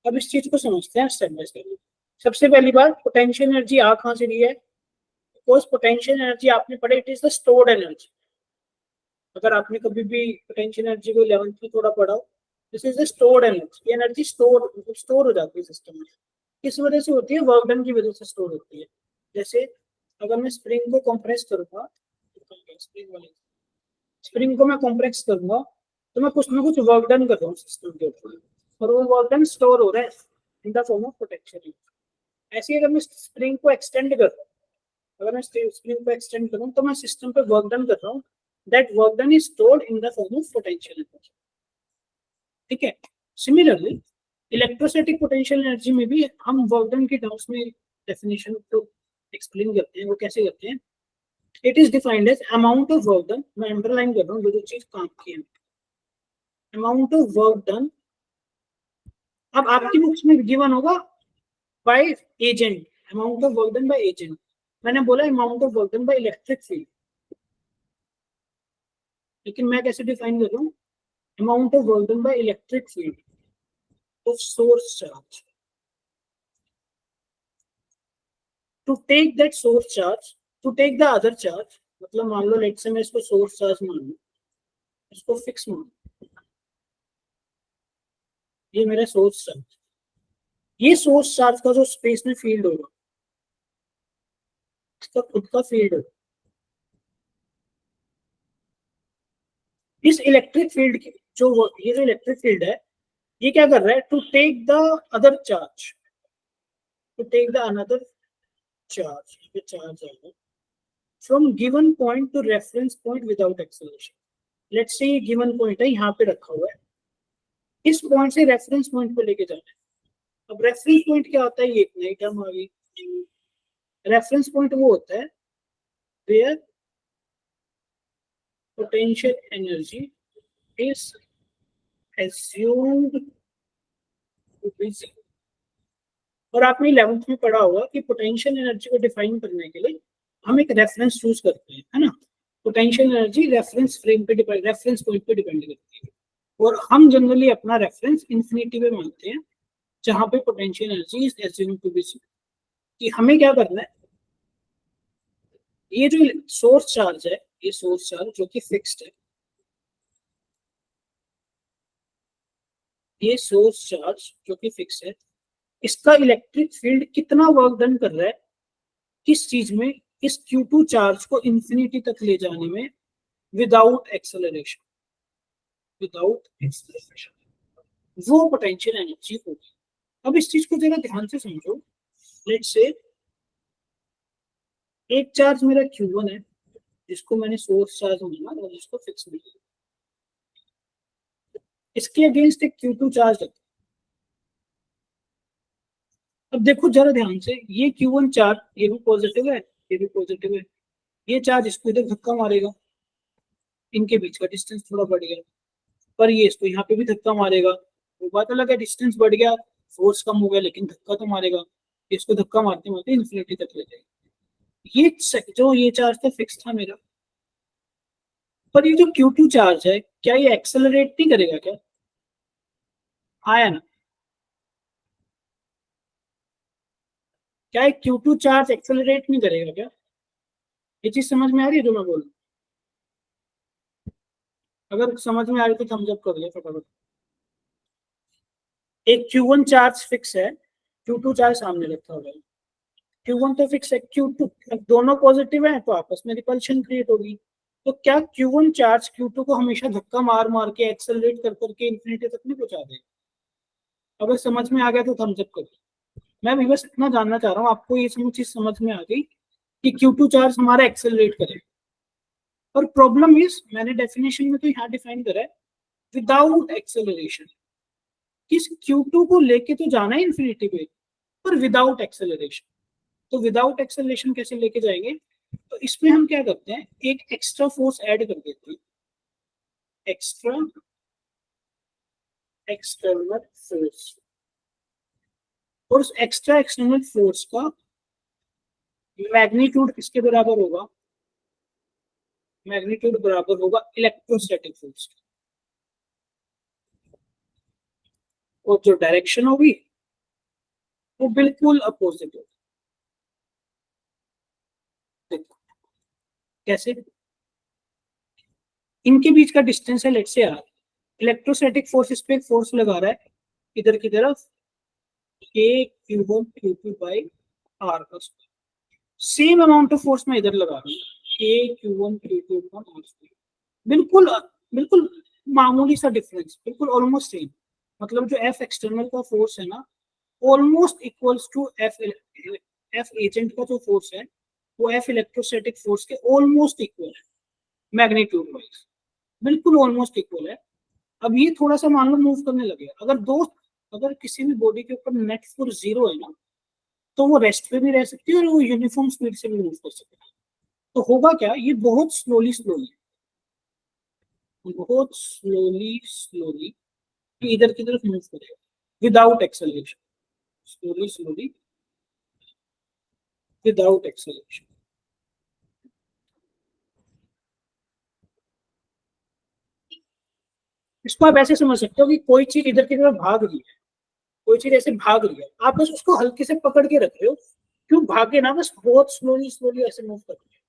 अब इस चीज को समझते हैं स्टेप बाय स्टेप। सबसे पहली बात, पोटेंशियल एनर्जी आ कहां से रही है, बिकॉज पोटेंशियल एनर्जी आपने पढ़े it is the stored energy. अगर आपने कभी भी पोटेंशियल एनर्जी को 11th में थोड़ा पढ़ा, this is the stored energy. Energy store हो जाती है सिस्टम में। किस वजह से होती है, वर्क डन की वजह से स्टोर होती है। जैसे अगर मैं स्प्रिंग को कंप्रेस करूंगा, स्प्रिंग को मैं कंप्रेस करूंगा तो मैं कुछ ना कुछ वर्क डन कर रहा हूँ सिस्टम के ऊपर, और वो वर्क डन स्टोर हो रहा है इन द फॉर्म ऑफ पोटेंशियल। ऐसे ही अगर मैं स्प्रिंग को एक्सटेंड कर रहा हूँ, अगर मैं स्प्रिंग को एक्सटेंड करूँ तो मैं सिस्टम पे वर्क डन कर रहा हूँ, that work done is stored in the form of potential energy. ठीक है, सिमिलरली इलेक्ट्रोस्टैटिक पोटेंशियल एनर्जी में भी हम वर्क डन के टर्म्स में डेफिनेशन को एक्सप्लेन करते हैं। वो कैसे करते हैं, it is defined as amount of work done, मैं अंडरलाइन कर रहा हूँ जो चीज काम की है, अमाउंट ऑफ वर्क डन। अब आपकी बुक्स में गिवन होगा by agent, amount of work done by agent. मैंने बोला amount of work done by electric field, लेकिन मैं कैसे डिफाइन कर रहा हूँ, amount of work done by electric field of source charge to take that source charge to take the other charge. मतलब मान लो लेट्स से मैं इसको सोर्स चार्ज मान लूं, इसको फिक्स मान, ये मेरा सोर्स चार्ज, ये सोर्स चार्ज का जो स्पेस में फील्ड होगा, इसका खुद का फील्ड होगा। इस इलेक्ट्रिक फील्ड की ये जो इलेक्ट्रिक फील्ड है, ये क्या कर रहा है, to take the other charge, to take the another charge, ये चार्ज आएगा from given point to reference point without acceleration. Let's say ये गिवन पॉइंट है, यहाँ पे रखा हुआ है, इस पॉइंट से रेफरेंस पॉइंट पे लेके जाना है। अब रेफरेंस पॉइंट क्या होता है, ये एक नई टर्म आ गई। रेफरेंस पॉइंट वो होता है where potential energy is assumed to be zero। और आपने 11th में पढ़ा होगा कि पोटेंशियल एनर्जी को डिफाइन करने के लिए हम एक रेफरेंस चूज करते हैं, है ना। पोटेंशियल एनर्जी रेफरेंस फ्रेम पे डिपेंड, रेफरेंस पॉइंट पे डिपेंड करती है, और हम जनरली अपना रेफरेंस इंफिनिटी पे मानते हैं, जहां पे potential energy is assumed to be zero। कि हमें क्या करना है, ये जो सोर्स चार्ज है, ये सोर्स चार्ज जो कि फिक्स्ड है, ये सोर्स चार्ज जो कि फिक्स है, इसका इलेक्ट्रिक फील्ड कितना वर्क डन कर रहा है किस चीज में, इस Q2 चार्ज को इंफिनिटी तक ले जाने में विदाउट एक्सेलरेशन, विदाउट एक्सेलरेशन वो पोटेंशियल एनर्जी होगी। अब इस चीज को जरा ध्यान से समझो। लेट्स से एक चार्ज मेरा Q1 है जिसको मैंने सोर्स चार्ज माना और जिसको फिक्स मिला, इसके अगेंस्ट एक Q2 चार्ज है। अब देखो जरा ध्यान से, ये Q1 चार्ज ये भी पॉजिटिव है, ये भी पॉजिटिव है, ये चार्ज इसको इधर धक्का मारेगा, इनके बीच का डिस्टेंस थोड़ा बढ़ गया, पर ये इसको यहाँ पे भी धक्का मारेगा। वो बात अलग है, डिस्टेंस बढ़ गया, फोर्स कम हो गया, लेकिन धक्का तो मारेगा। इसको धक्का मारते मारते इन्फिनिटी तक ले जाएगा। जो ये चार्ज था फिक्स था मेरा, पर ये जो Q2 चार्ज है क्या ये एक्सेलरेट नहीं करेगा क्या? आया ना? क्या ये Q2 चार्ज एक्सेलरेट नहीं करेगा क्या? ये चीज समझ में आ रही है जो मैं बोल रहा हूँ? अगर समझ में आ रही तो थम्स अप कर दिया फटाफट। एक Q1 चार्ज फिक्स है, Q2 चार्ज सामने रखा हुआ है। Q1 तो फिक्स है, Q2 दोनों पॉजिटिव है तो आपस में रिपल्शन क्रिएट होगी। तो क्या Q1 चार्ज Q2 को हमेशा धक्का मार मार के एक्सेलरेट कर करके इंफिनिटी तक नहीं पहुंचा देगा? अगर समझ में आ गया तो थम्स अप करो। मैं भी बस इतना जानना चाह रहा हूँ, आपको ये चीज समझ में आ गई कि Q2 चार्ज हमारा एक्सेलरेट करे। और प्रॉब्लम इज, मैंने डेफिनेशन में तो यहाँ डिफाइन करा है विदाउट एक्सेलरेशन, किस Q2 को लेके तो जाना है इंफिनिटी पे, पर विदाउट एक्सेलरेशन। तो विदाउट एक्सेलरेशन कैसे लेके जाएंगे? तो इसमें हम क्या करते हैं, एक एक्स्ट्रा फोर्स ऐड कर देते हैं, एक्स्ट्रा एक्सटर्नल फोर्स। और उस एक्स्ट्रा एक्सटर्नल फोर्स का मैग्नीट्यूड किसके बराबर होगा? मैग्नीट्यूड बराबर होगा इलेक्ट्रोस्टैटिक फोर्स के। और जो डायरेक्शन होगी वो बिल्कुल अपोजिट होगी। देखो कैसे, इनके बीच का डिस्टेंस है let's say are, electrostatic force इस पे एक फोर्स लगा रहा है इधर की तरफ, K Q1 Q2 by R का square. Same amount of force मैं इधर लगा रहा हूँ, K Q1 Q2 का R स्क्वायर। बिल्कुल बिल्कुल मामूली सा डिफरेंस, बिल्कुल ऑलमोस्ट सेम। मतलब जो F एक्सटर्नल का फोर्स है ना, almost equals to F agent का जो फोर्स है वो F इलेक्ट्रोस्टैटिक फोर्स के ऑलमोस्ट इक्वल है, मैग्नीट्यूड वाइज बिल्कुल ऑलमोस्ट इक्वल है। अब ये थोड़ा सा मान लो मूव करने लगे, अगर किसी भी बॉडी के ऊपर नेट फोर्स जीरो है ना, तो वो रेस्ट पे भी रह सकती है और वो यूनिफॉर्म स्पीड से भी मूव कर सकती है। तो होगा क्या, ये बहुत स्लोली स्लोली, बहुत स्लोली स्लोली इधर की तरफ मूव करेगा without acceleration, slowly slowly without acceleration. इसको आप ऐसे समझ सकते हो कि कोई चीज इधर की तरफ भाग रही है, कोई चीज ऐसे भाग रही है, आप बस उसको हल्के से पकड़ के रख रहे हो, क्यों भागे ना, बस बहुत स्लोली स्लोली ऐसे मूव कर रही है।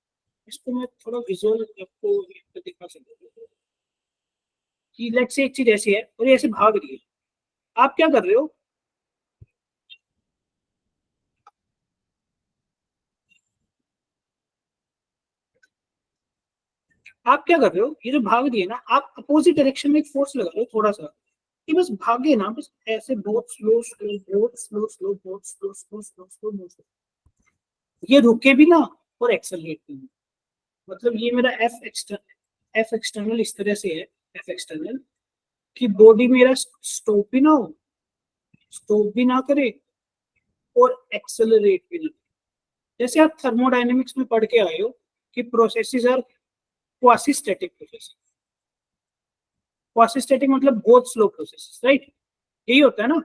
इसको मैं थोड़ा विजुअल आपको दिखा सकता हूँ कि लेट्स से एक चीज ऐसी है और ये ऐसे भाग रही है, आप क्या कर रहे हो, आप क्या कर रहे हो, ये जो भाग रही है ना, आप अपोजिट डायरेक्शन में एक फोर्स लगा रहे हो थोड़ा सा, कि बस भागे ना, बस ऐसे बहुत स्लो स्लो बहुत स्लो स्लो बहुत स्लो स्लो स्लो स्लो बहुत स्लो, ये रुके भी ना और एक्सेलरेट भी नहीं। मतलब ये मेरा एफ एक्सटर्नल इस तरह से है, एफ एक्सटर्नल कि बॉडी मेरा स्टॉप भी ना हो, स्टॉप भी ना करे और एक्सेलरेट भी ना करे। जैसे आप थर्मोडायनेमिक्स में पढ़ के आए हो कि processes are quasi static process, quasi static मतलब बहुत स्लो प्रोसेस, राइट? यही होता है ना?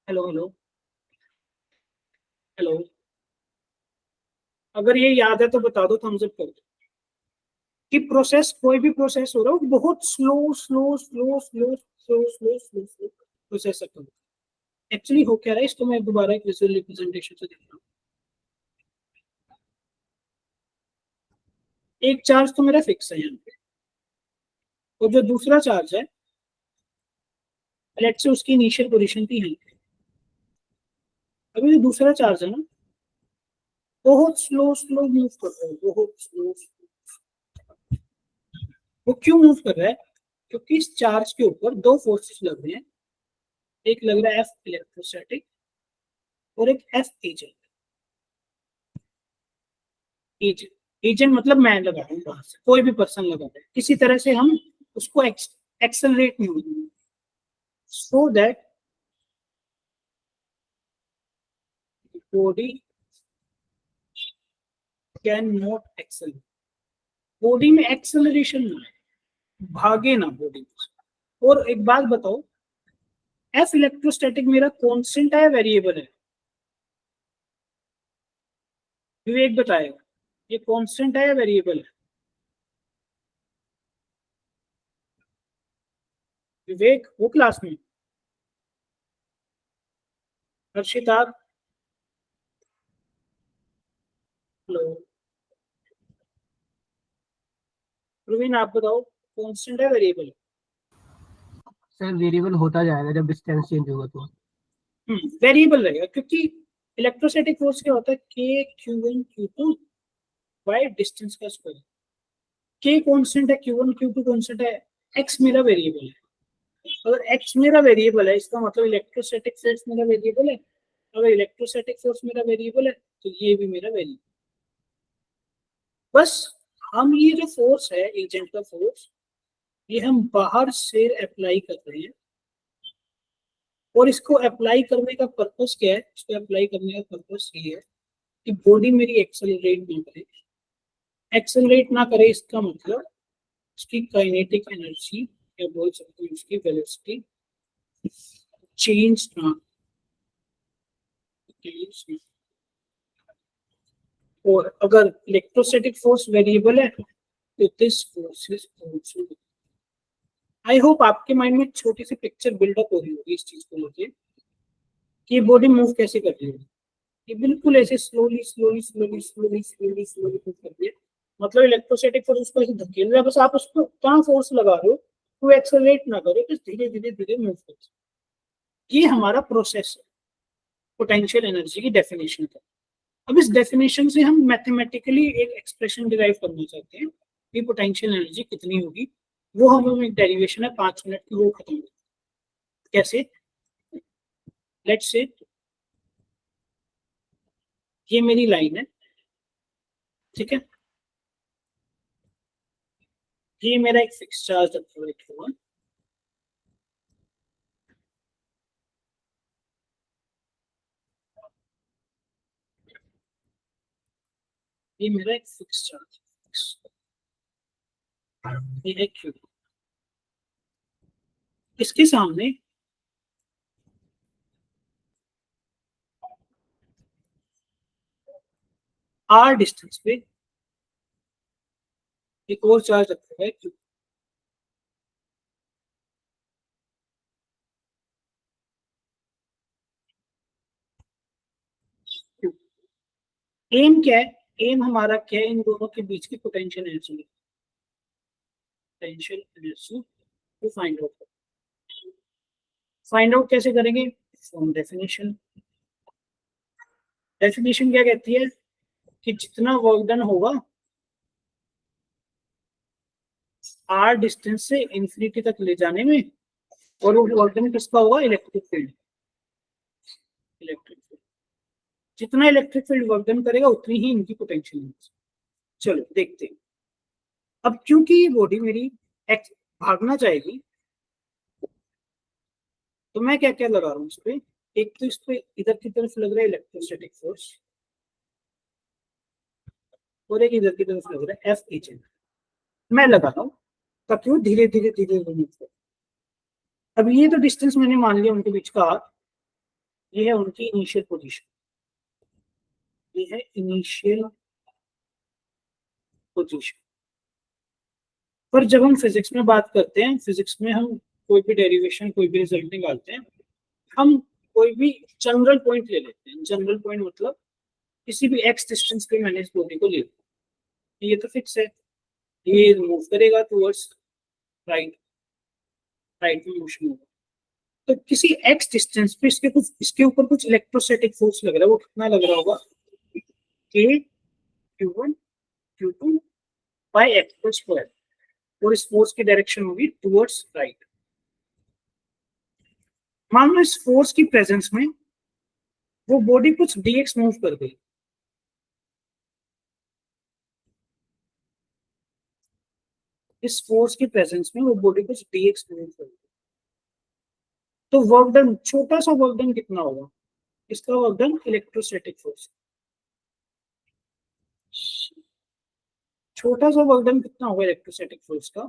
हेलो हेलो हेलो, अगर ये याद है तो बता दो, थम्स अप कर दो कि प्रोसेस, कोई भी प्रोसेस हो रहा हो बहुत slow slow slow slow slow slow slow slow process होता है। एक्चुअली हो क्या रहा है, इसको मैं दोबारा एक विजुअल रिप्रेजेंटेशन से दिखा रहा हूँ। एक चार्ज तो मेरा फिक्स है यहाँ पे, और जो दूसरा चार्ज है लेट्स से उसकी इनिशियल पोजीशन थी यहीं पे। अभी जो दूसरा चार्ज है ना, बहुत स्लो स्लो मूव कर रहा है, बहुत स्लो। वो क्यों मूव कर रहा है? क्योंकि इस चार्ज के ऊपर दो फोर्सेस लग रहे हैं, एक लग रहा है एफ इलेक्ट्रोस्टैटिक और एक एफ एजेंट। एजेंट एजेंट मतलब मैं लगा रहा हूँ बाहर से, कोई भी पर्सन लगा रहा है, किसी तरह से हम उसको एक्सेलरेट नहीं होने, so that body can not accelerate, body में एक्सेलरेशन ना है, भागे ना बॉडी। और एक बात बताओ, एफ इलेक्ट्रोस्टैटिक मेरा कांस्टेंट है वेरिएबल है? विवेक बताएगा, ये कांस्टेंट है या वेरिएबल है? विवेक वो क्लास में, हर्षित आप, हेलो, प्रवीण आप बताओ, कांस्टेंट है वेरिएबल है? सर वेरिएबल होता जाएगा जब डिस्टेंस चेंज होगा तो। वेरिएबल रहेगा, क्योंकि इलेक्ट्रोस्टैटिक फोर्स क्या होता है, k q one q two by distance का स्क्वायर। के कांस्टेंट है, q one q two constant है, एक्स मेरा वेरिएबल है। अगर एक्स मेरा वेरिएबल है, इसका मतलब इलेक्ट्रोस्टैटिक फोर्स मेरा वेरिएबल है। अगर इलेक्ट्रोस्टैटिक फोर्स मेरा वेरिएबल है, तो ये भी मेरा वेरिएबल। बस हम ये जो फोर्स है, एजेंट का फोर्स, ये हम बाहर से अप्लाई कर रहे हैं, और इसको अप्लाई करने का पर्पस क्या है? इसको अप्लाई करने का पर्पस ये है कि बॉडी मेरी एक्सेलरेट ना करे। एक्सेलरेट ना करे इसका मतलब उसकी काइनेटिक एनर्जी या बोल सकते हैं उसकी वेलोसिटी चेंज ना, और अगर इलेक्ट्रोस्टैटिक फोर्स वेरिएबल है तो this force is also. I hope आपके माइंड में छोटी सी पिक्चर बिल्डअप हो रही होगी इस चीज को लेके, कि बॉडी मूव कैसे कर रही है। ये बिल्कुल ऐसे slowly slowly slowly slowly slowly slowly move कर रही है, मतलब इलेक्ट्रोस्टैटिक फोर्स उसको ऐसे धकेल रहा है, बस आप उसको कहाँ फोर्स लगा रहे हो, तो एक्सेलरेट ना करे, बस धीरे धीरे धीरे मूव करे। ये हमारा प्रोसेस है पोटेंशियल एनर्जी की डेफिनेशन का। अब इस डेफिनेशन से हम मैथमेटिकली एक एक्सप्रेशन डिराइव करना चाहते हैं कि पोटेंशियल एनर्जी कितनी होगी। वो हम एक डेरिवेशन है 5 मिनट की, वो खत्म। कैसे? लेट्स से ये मेरी लाइन है, ठीक है, ये मेरा एक फिक्स चार्ज हुआ, ये मेरा एक फिक्स चार्ज, ये है क्यू। इसके सामने आर डिस्टेंस पे एक और चार्ज रखा हुआ है क्यू। क्यू एम क्या है? एम हमारा क्या है? इन दोनों के बीच की पोटेंशियल एनर्जी, पोटेंशियल एनर्जी को फाइंड आउट कैसे करेंगे? From definition. डेफिनेशन क्या कहती है कि जितना वर्क डन होगा आर डिस्टेंस से इंफिनिटी तक ले जाने में, और वो वर्क डन किसका होगा? Electric field. इलेक्ट्रिक फील्ड, जितना इलेक्ट्रिक फील्ड वर्क डन करेगा उतनी ही इनकी पोटेंशियल एनर्जी। चलो देखते हैं। अब क्योंकि ये बॉडी मेरी एक्स भागना चाहेगी, तो मैं क्या क्या लगा रहा हूँ इस पे? एक तो इस पे इधर की तरफ लग रहा है इलेक्ट्रोस्टैटिक फोर्स, और एक इधर की तरफ लग रहा है एफ एजेंट। मैं लगा रहा हूँ ताकि वो धीरे धीरे धीरे मूव करे। अब ये तो डिस्टेंस मैंने मान लिया उनके बीच का, ये है उनकी इनिशियल पोजीशन, ये है इनिशियल पोजीशन। पर जब हम फिजिक्स में बात करते हैं, फिजिक्स में हम कोई भी डेरिवेशन, कोई भी रिजल्ट निकालते हैं, हम कोई भी जनरल पॉइंट ले लेते हैं। जनरल पॉइंट मतलब किसी भी एक्स डिस्टेंस पे मैंने इस बॉडी को ले लिया, ये तो फिक्स है। ये मूव करेगा टुवर्ड्स राइट, राइट में मोशन होगा। तो किसी एक्स डिस्टेंस पे इसके ऊपर कुछ इलेक्ट्रोस्टैटिक फोर्स लग रहा है, वो कितना लग रहा होगा, के Q1 Q2 by x square, और इस फोर्स की डायरेक्शन होगी टुवर्ड्स राइट। मान लो इस फोर्स की प्रेजेंस में वो बॉडी कुछ dx मूव कर गई, इस फोर्स की प्रेजेंस में वो बॉडी कुछ dx मूव कर गई, तो वर्क डन, छोटा सा वर्क डन कितना होगा, इसका वर्क डन इलेक्ट्रोस्टैटिक फोर्स, छोटा सा वर्क डन कितना होगा इलेक्ट्रोस्टैटिक फोर्स का,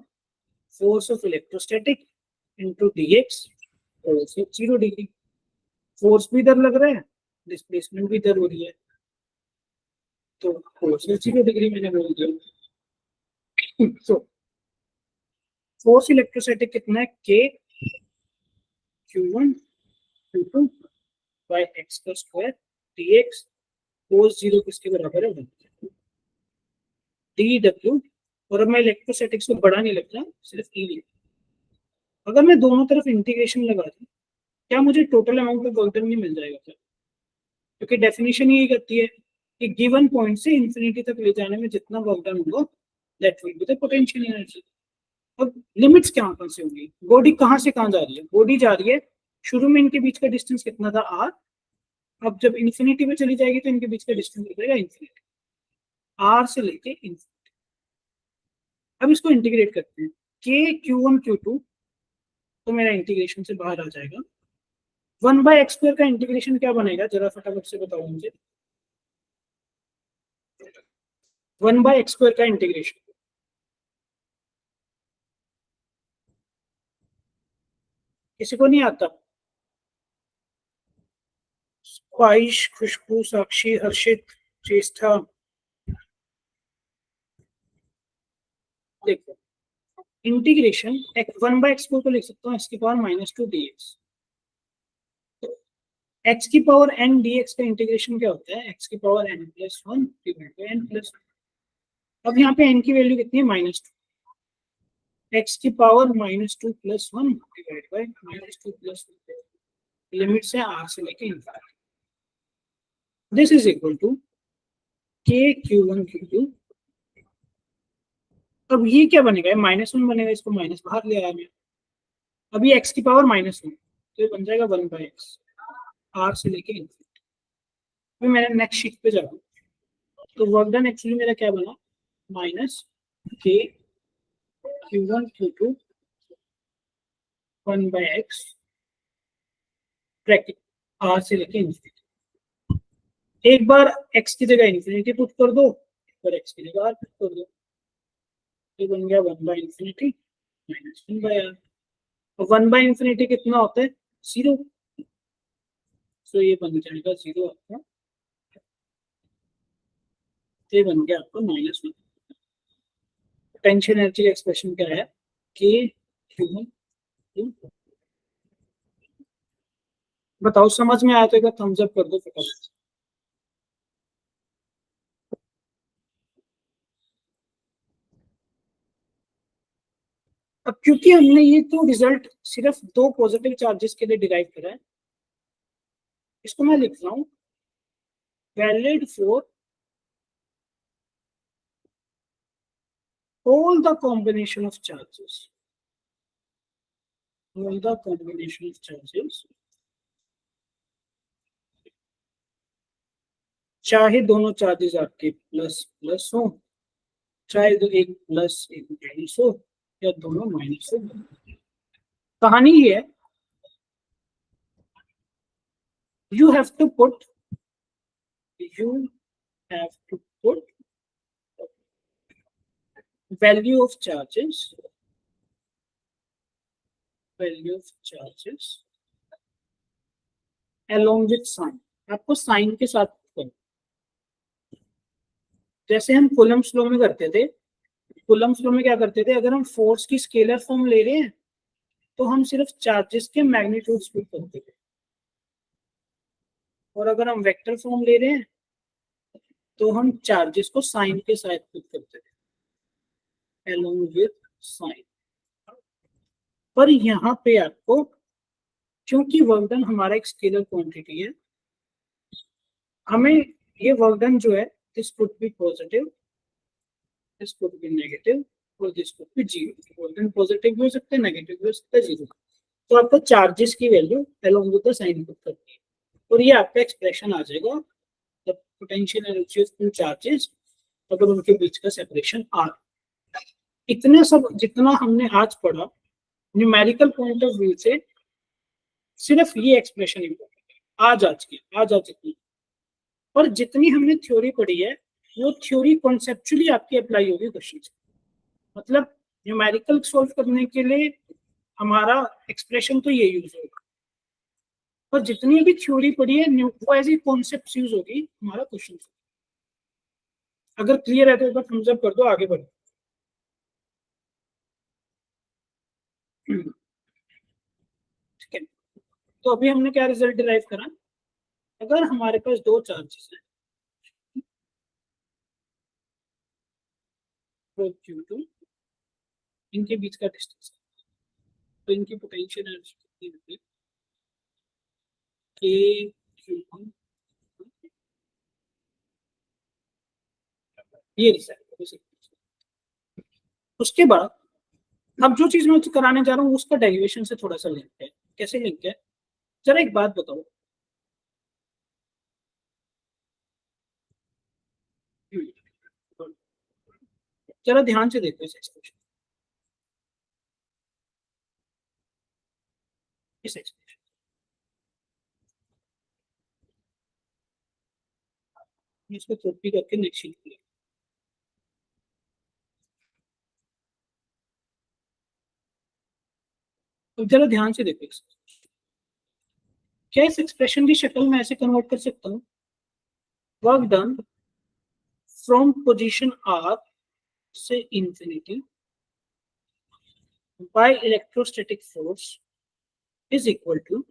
force of electrostatic into dx, और 0 डिग्री, फोर्स भी इधर लग रहा है, डिस्प्लेसमेंट भी इधर हो रही है, तो फोर्स 0 डिग्री मैंने बोल दिया। तो फोर्स इलेक्ट्रोस्टैटिक कितना है, के Q1 Q2 बाई एक्स का स्क्वायर dx, कोस 0 किसके बराबर है 1 dw। और अब मैं इलेक्ट्रोस्टैटिक्स को बड़ा नहीं लगता, सिर्फ ई लिखता। अगर मैं दोनों तरफ इंटीग्रेशन लगा दूं, क्या मुझे total amount of work done नहीं मिल जाएगा क्या, क्योंकि डेफिनेशन यही कहती है कि गिवन पॉइंट से इंफिनिटी तक ले जाने में जितना वर्क डन होगा that will be the potential energy. अब लिमिट्स क्या कहां से होंगी, बॉडी कहां से कहां जा रही है, बॉडी जा रही है, शुरू में इनके बीच का डिस्टेंस कितना था r, अब जब इन्फिनिटी में चली जाएगी तो इनके बीच का डिस्टेंस निकलेगा इन्फिनिटी, r से लेके इन्फिनिटी। अब इसको इंटीग्रेट करते हैं, के Q1 Q2 तो मेरा इंटीग्रेशन से बाहर आ जाएगा, 1/x² का इंटीग्रेशन क्या बनेगा, जरा फटाफट से बताओ मुझे, 1/x² का इंटीग्रेशन, किसी को नहीं आता, ख्वाहिश, खुशबू, साक्षी, हर्षित, चेष्टा, देखो इंटीग्रेशन 1/x² को लिख सकता हूँ x की पावर -2 dx, तो x की पावर n dx का इंटीग्रेशन क्या होता है, x की power n+1 divide by n+1। अब यहाँ पे n की वैल्यू कितनी है -2, x की पावर -2 + 1 डिवाइड बाय -2 + 1, लिमिट से r से लेके infinity, this is equal to k Q1 Q2। अब ये क्या बनेगा, -1 बनेगा, इसको माइनस बाहर ले आया मैं, अभी x की पावर -1 तो ये बन जाएगा 1/x, r से लेके इनफिनिटी। अभी मैंने नेक्स्ट शीट पे जाऊँ तो वर्क डन एक्चुअली मेरा क्या बना, -k Q1 Q2 1/x bracket r से लेके इनफिनिटी। एक बार x की जगह इन्फिनिटी पुट कर दो, एक बार x की जगह r पुट कर दो, ये बन गया 1/∞ -1/r। 1/∞ कितना होता है, 0, तो ये बन जाएगा 0 आपका, तो ये बन गया आपका -1। पोटेंशियल एनर्जी का एक्सप्रेशन क्या है, के Q1 बताओ, समझ में आया तो एक बार थम्स अप कर दो फटाफट। अब क्योंकि हमने ये तो रिजल्ट सिर्फ दो पॉजिटिव चार्जेस के लिए डिराइव करा है, इसको मैं लिख रहा हूँ valid for all the combination of charges, all the combination of charges, चाहे दोनों चार्जेस आपके प्लस प्लस हो, चाहे तो एक प्लस एक माइनस हो, या दोनों माइनस हो। कहानी ये है, you have to put value of charges along with sign, आपको साइन के साथ करना, जैसे हम कूलम्ब्स लॉ में करते थे। कूलम्ब्स लॉ में क्या करते थे, अगर हम फोर्स की स्केलर फॉर्म ले रहे हैं तो हम सिर्फ चार्जेस के मैग्नीट्यूड पुट करते थे, और अगर हम वेक्टर फॉर्म ले रहे हैं तो हम चार्जेस को साइन के साथ पुट करते थे, along with साइन। पर यहाँ पे आपको, क्योंकि वर्क डन हमारा एक स्केलर क्वांटिटी है, हमें ये वर्क डन जो है this could be positive, this could be negative और this could be zero. Work done positive भी हो सकता है, नेगेटिव भी हो सकता है, जीरो। तो आपको चार्जेस की value along with the sign put करनी है और ये आपका एक्सप्रेशन आ जाएगा the potential energy of two charges अगर उनके बीच का सेपरेशन आर। इतने सब जितना हमने आज पढ़ा न्यूमेरिकल पॉइंट ऑफ व्यू से, सिर्फ ये एक्सप्रेशन इंपॉर्टेंट है आज की। और जितनी हमने थ्योरी पढ़ी है वो थ्योरी कॉन्सेप्चुअली आपकी अप्लाई होगी क्वेश्चन से। मतलब न्यूमेरिकल सॉल्व करने के लिए हमारा एक्सप्रेशन तो ये यूज होगा, पर जितनी भी थ्योरी पढ़ी है वो ऐसी कॉन्सेप्ट यूज होगी हमारा क्वेश्चन से। अगर क्लियर है तो एक बार थम्स अप कर दो, आगे बढ़ो। ठीक है, तो अभी हमने क्या रिजल्ट डिराइव करा? अगर हमारे पास दो चार्जेस है Q2, इनके बीच का डिस्टेंस है, तो इनकी पोटेंशियल एनर्जी कितनी होगी? Q1, ये रिजल्ट। उसके बाद अब जो चीज मैं कराने जा रहा हूँ उसका डेरिवेशन से थोड़ा सा लिंक है। कैसे लिंक है? जरा एक बात बताओ, जरा ध्यान से देखो इस एक्सप्रेशन, इस एक्सप्रेशन इसको कॉपी करके नेक्स्ट शीट पे, तो जरा ध्यान से देखो क्या इस एक्सप्रेशन की शक्ल में ऐसे कन्वर्ट कर सकता हूँ? Work done from position R से infinity by electrostatic force is equal to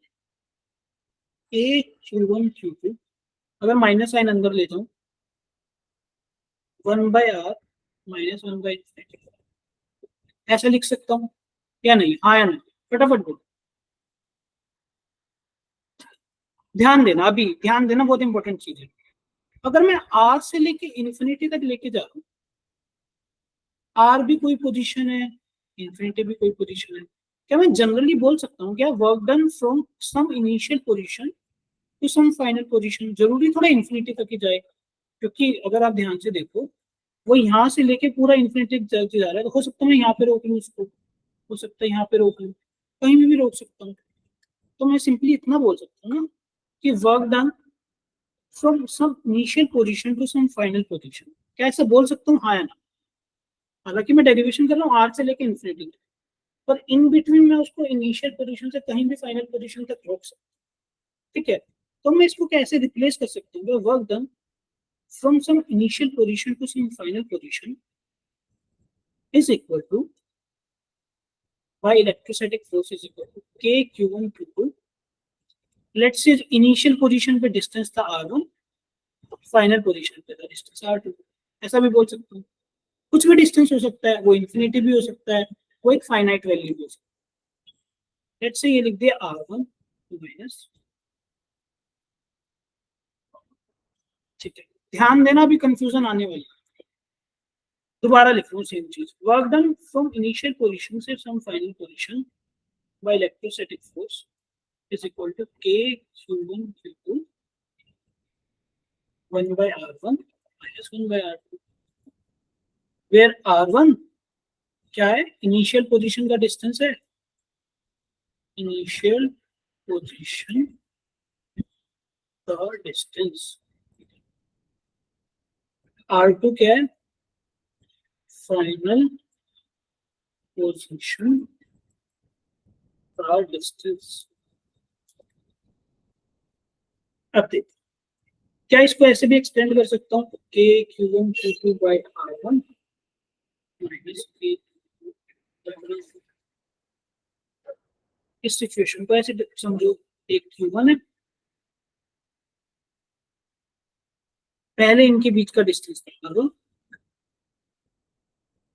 a Q1 Q2। अगर माइनस साइन अंदर ले जाऊं, 1/r माइनस 1/, ऐसा लिख सकता हूँ या नहीं? हाँ या नहीं? फटाफट बोलो। ध्यान देना, बहुत इंपॉर्टेंट चीज है। अगर मैं आर से लेके इन्फिनिटी तक लेके जा रहा हूँ, आर भी कोई पोजीशन है, इन्फिनिटी भी कोई पोजीशन है, क्या मैं जनरली बोल सकता हूँ क्या work done from some initial position to some final position? जरूरी थोड़ा इन्फिनिटी तक ही जाए, क्योंकि अगर आप ध्यान से देखो वो यहाँ से लेके पूरा इन्फिनिटी जा रहा है, तो हो सकता है मैं यहाँ पे रोक लूँ उसको, हो सकता है यहाँ पे रोक लूँ, कहीं भी रोक सकता हूँ। तो मैं सिंपली इतना बोल सकता हूँ ना कि work done from some initial position to some final position. क्या ऐसा बोल सकता हूँ, हाँ या ना? हालांकि मैं डेरिवेशन कर रहा हूँ आर से लेके इन्फिनिटी तक, पर इन बिटवीन मैं उसको इनिशियल पोजीशन से कहीं भी फाइनल पोजीशन तक रोक सकता हूँ। ठीक है, तो मैं इसको कैसे रिप्लेस कर सकता हूँ? Work done from some initial position to some final position is equal to by electrostatic force is equal to K Q1 Q2। Let's say initial position पे डिस्टेंस था r1, फाइनल पोजीशन पे था डिस्टेंस r2। ऐसा भी बोल सकता हूँ, कुछ भी डिस्टेंस हो सकता है, वो इन्फिनिटी भी हो सकता है, वो एक फाइनाइट वैल्यू भी हो सकता है। लेट्स से ये लिख दिया r1 माइनस, ठीक है, ध्यान देना अभी कंफ्यूजन आने वाली है। दोबारा लिख रहा हूँ सेम चीज, work done from initial position से some final position by electrostatic force is equal to K Q1 Q2 1/r1 minus 1/r2, where r1 क्या है? इनिशियल पोजीशन का डिस्टेंस है, इनिशियल पोजीशन का डिस्टेंस। r2 क्या है? फाइनल पोजीशन का डिस्टेंस। अब देखो, क्या इसको ऐसे भी एक्सटेंड कर सकता हूँ? K Q1 Q2 by r1 minus K, इस सिचुएशन को ऐसे समझो, एक Q1 है, पहले इनके बीच का डिस्टेंस था r1,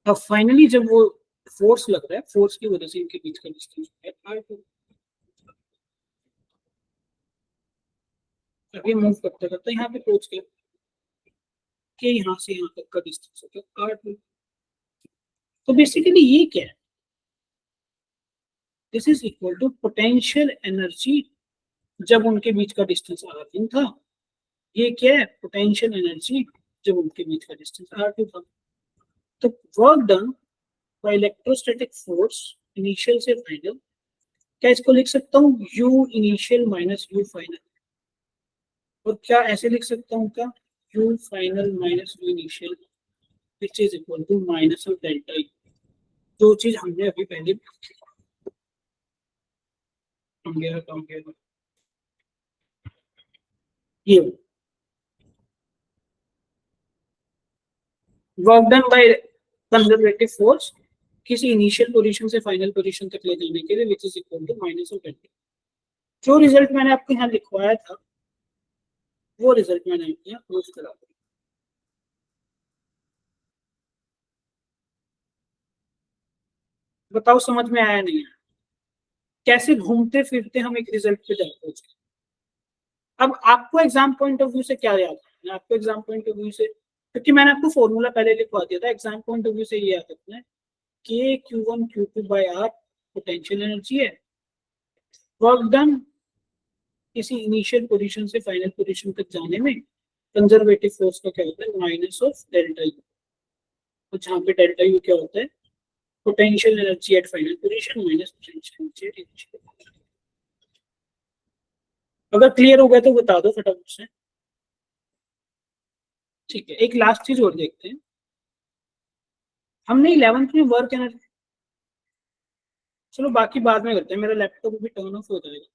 अब फाइनली जब वो फोर्स लग रहा है, फोर्स की वजह से इनके बीच का डिस्टेंस है r2। अभी मूव करते करते यहाँ पे पहुंच गया कि यहाँ से यहाँ तक का डिस्टेंस हो गया r2। तो बेसिकली ये क्या है, this is equal to potential energy जब उनके बीच का डिस्टेंस r1 था। ये क्या है, पोटेंशियल एनर्जी जब उनके बीच का डिस्टेंस r2 था। तो work done by electrostatic force initial से फाइनल, क्या इसको लिख सकता हूँ u initial minus u final, और क्या ऐसे लिख सकता हूँ क्या, u final minus u initial which is equal to minus of delta E. जो चीज हमने अभी पहले ये work done by conservative force किसी इनिशियल पोजीशन से फाइनल पोजीशन तक ले जाने के लिए which is equal to minus of delta. जो रिजल्ट मैंने आपको यहाँ लिखवाया था वो रिजल्ट मैंने आपको यहाँ प्रूफ करा दिया। बताओ समझ में आया नहीं आया, कैसे घूमते फिरते हम एक रिजल्ट पे जा पहुंचे। अब आपको एग्जाम पॉइंट ऑफ व्यू से क्या याद है, आपको एग्जाम पॉइंट ऑफ व्यू से, क्योंकि मैंने आपको फॉर्मूला पहले लिखवा दिया था, एग्जाम पॉइंट ऑफ व्यू से ये याद रखना है कि Q1 Q2 by R potential energy है। वर्क डन किसी इनिशियल पोजीशन से फाइनल पोजीशन तक जाने में कंजर्वेटिव फोर्स का क्या होता है, माइनस ऑफ डेल्टा यू। तो जहाँ पे डेल्टा यू क्या होता है, potential energy at final position minus potential energy at initial. अगर क्लियर हो गया तो बता दो फटाफट से। ठीक है, एक लास्ट चीज और देखते हैं। हमने 11th में वर्क एनर्जी, चलो बाकी बाद में करते हैं, मेरा लैपटॉप भी टर्न ऑफ हो जाएगा,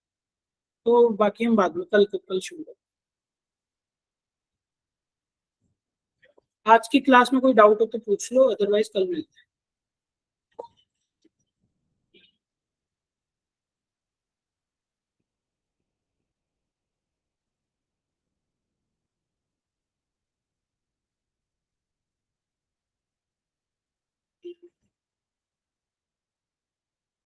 तो बाकी हम बाद में कल शुरू करें। आज की क्लास में कोई डाउट हो तो पूछ लो, अदरवाइज कल मिलते हैं।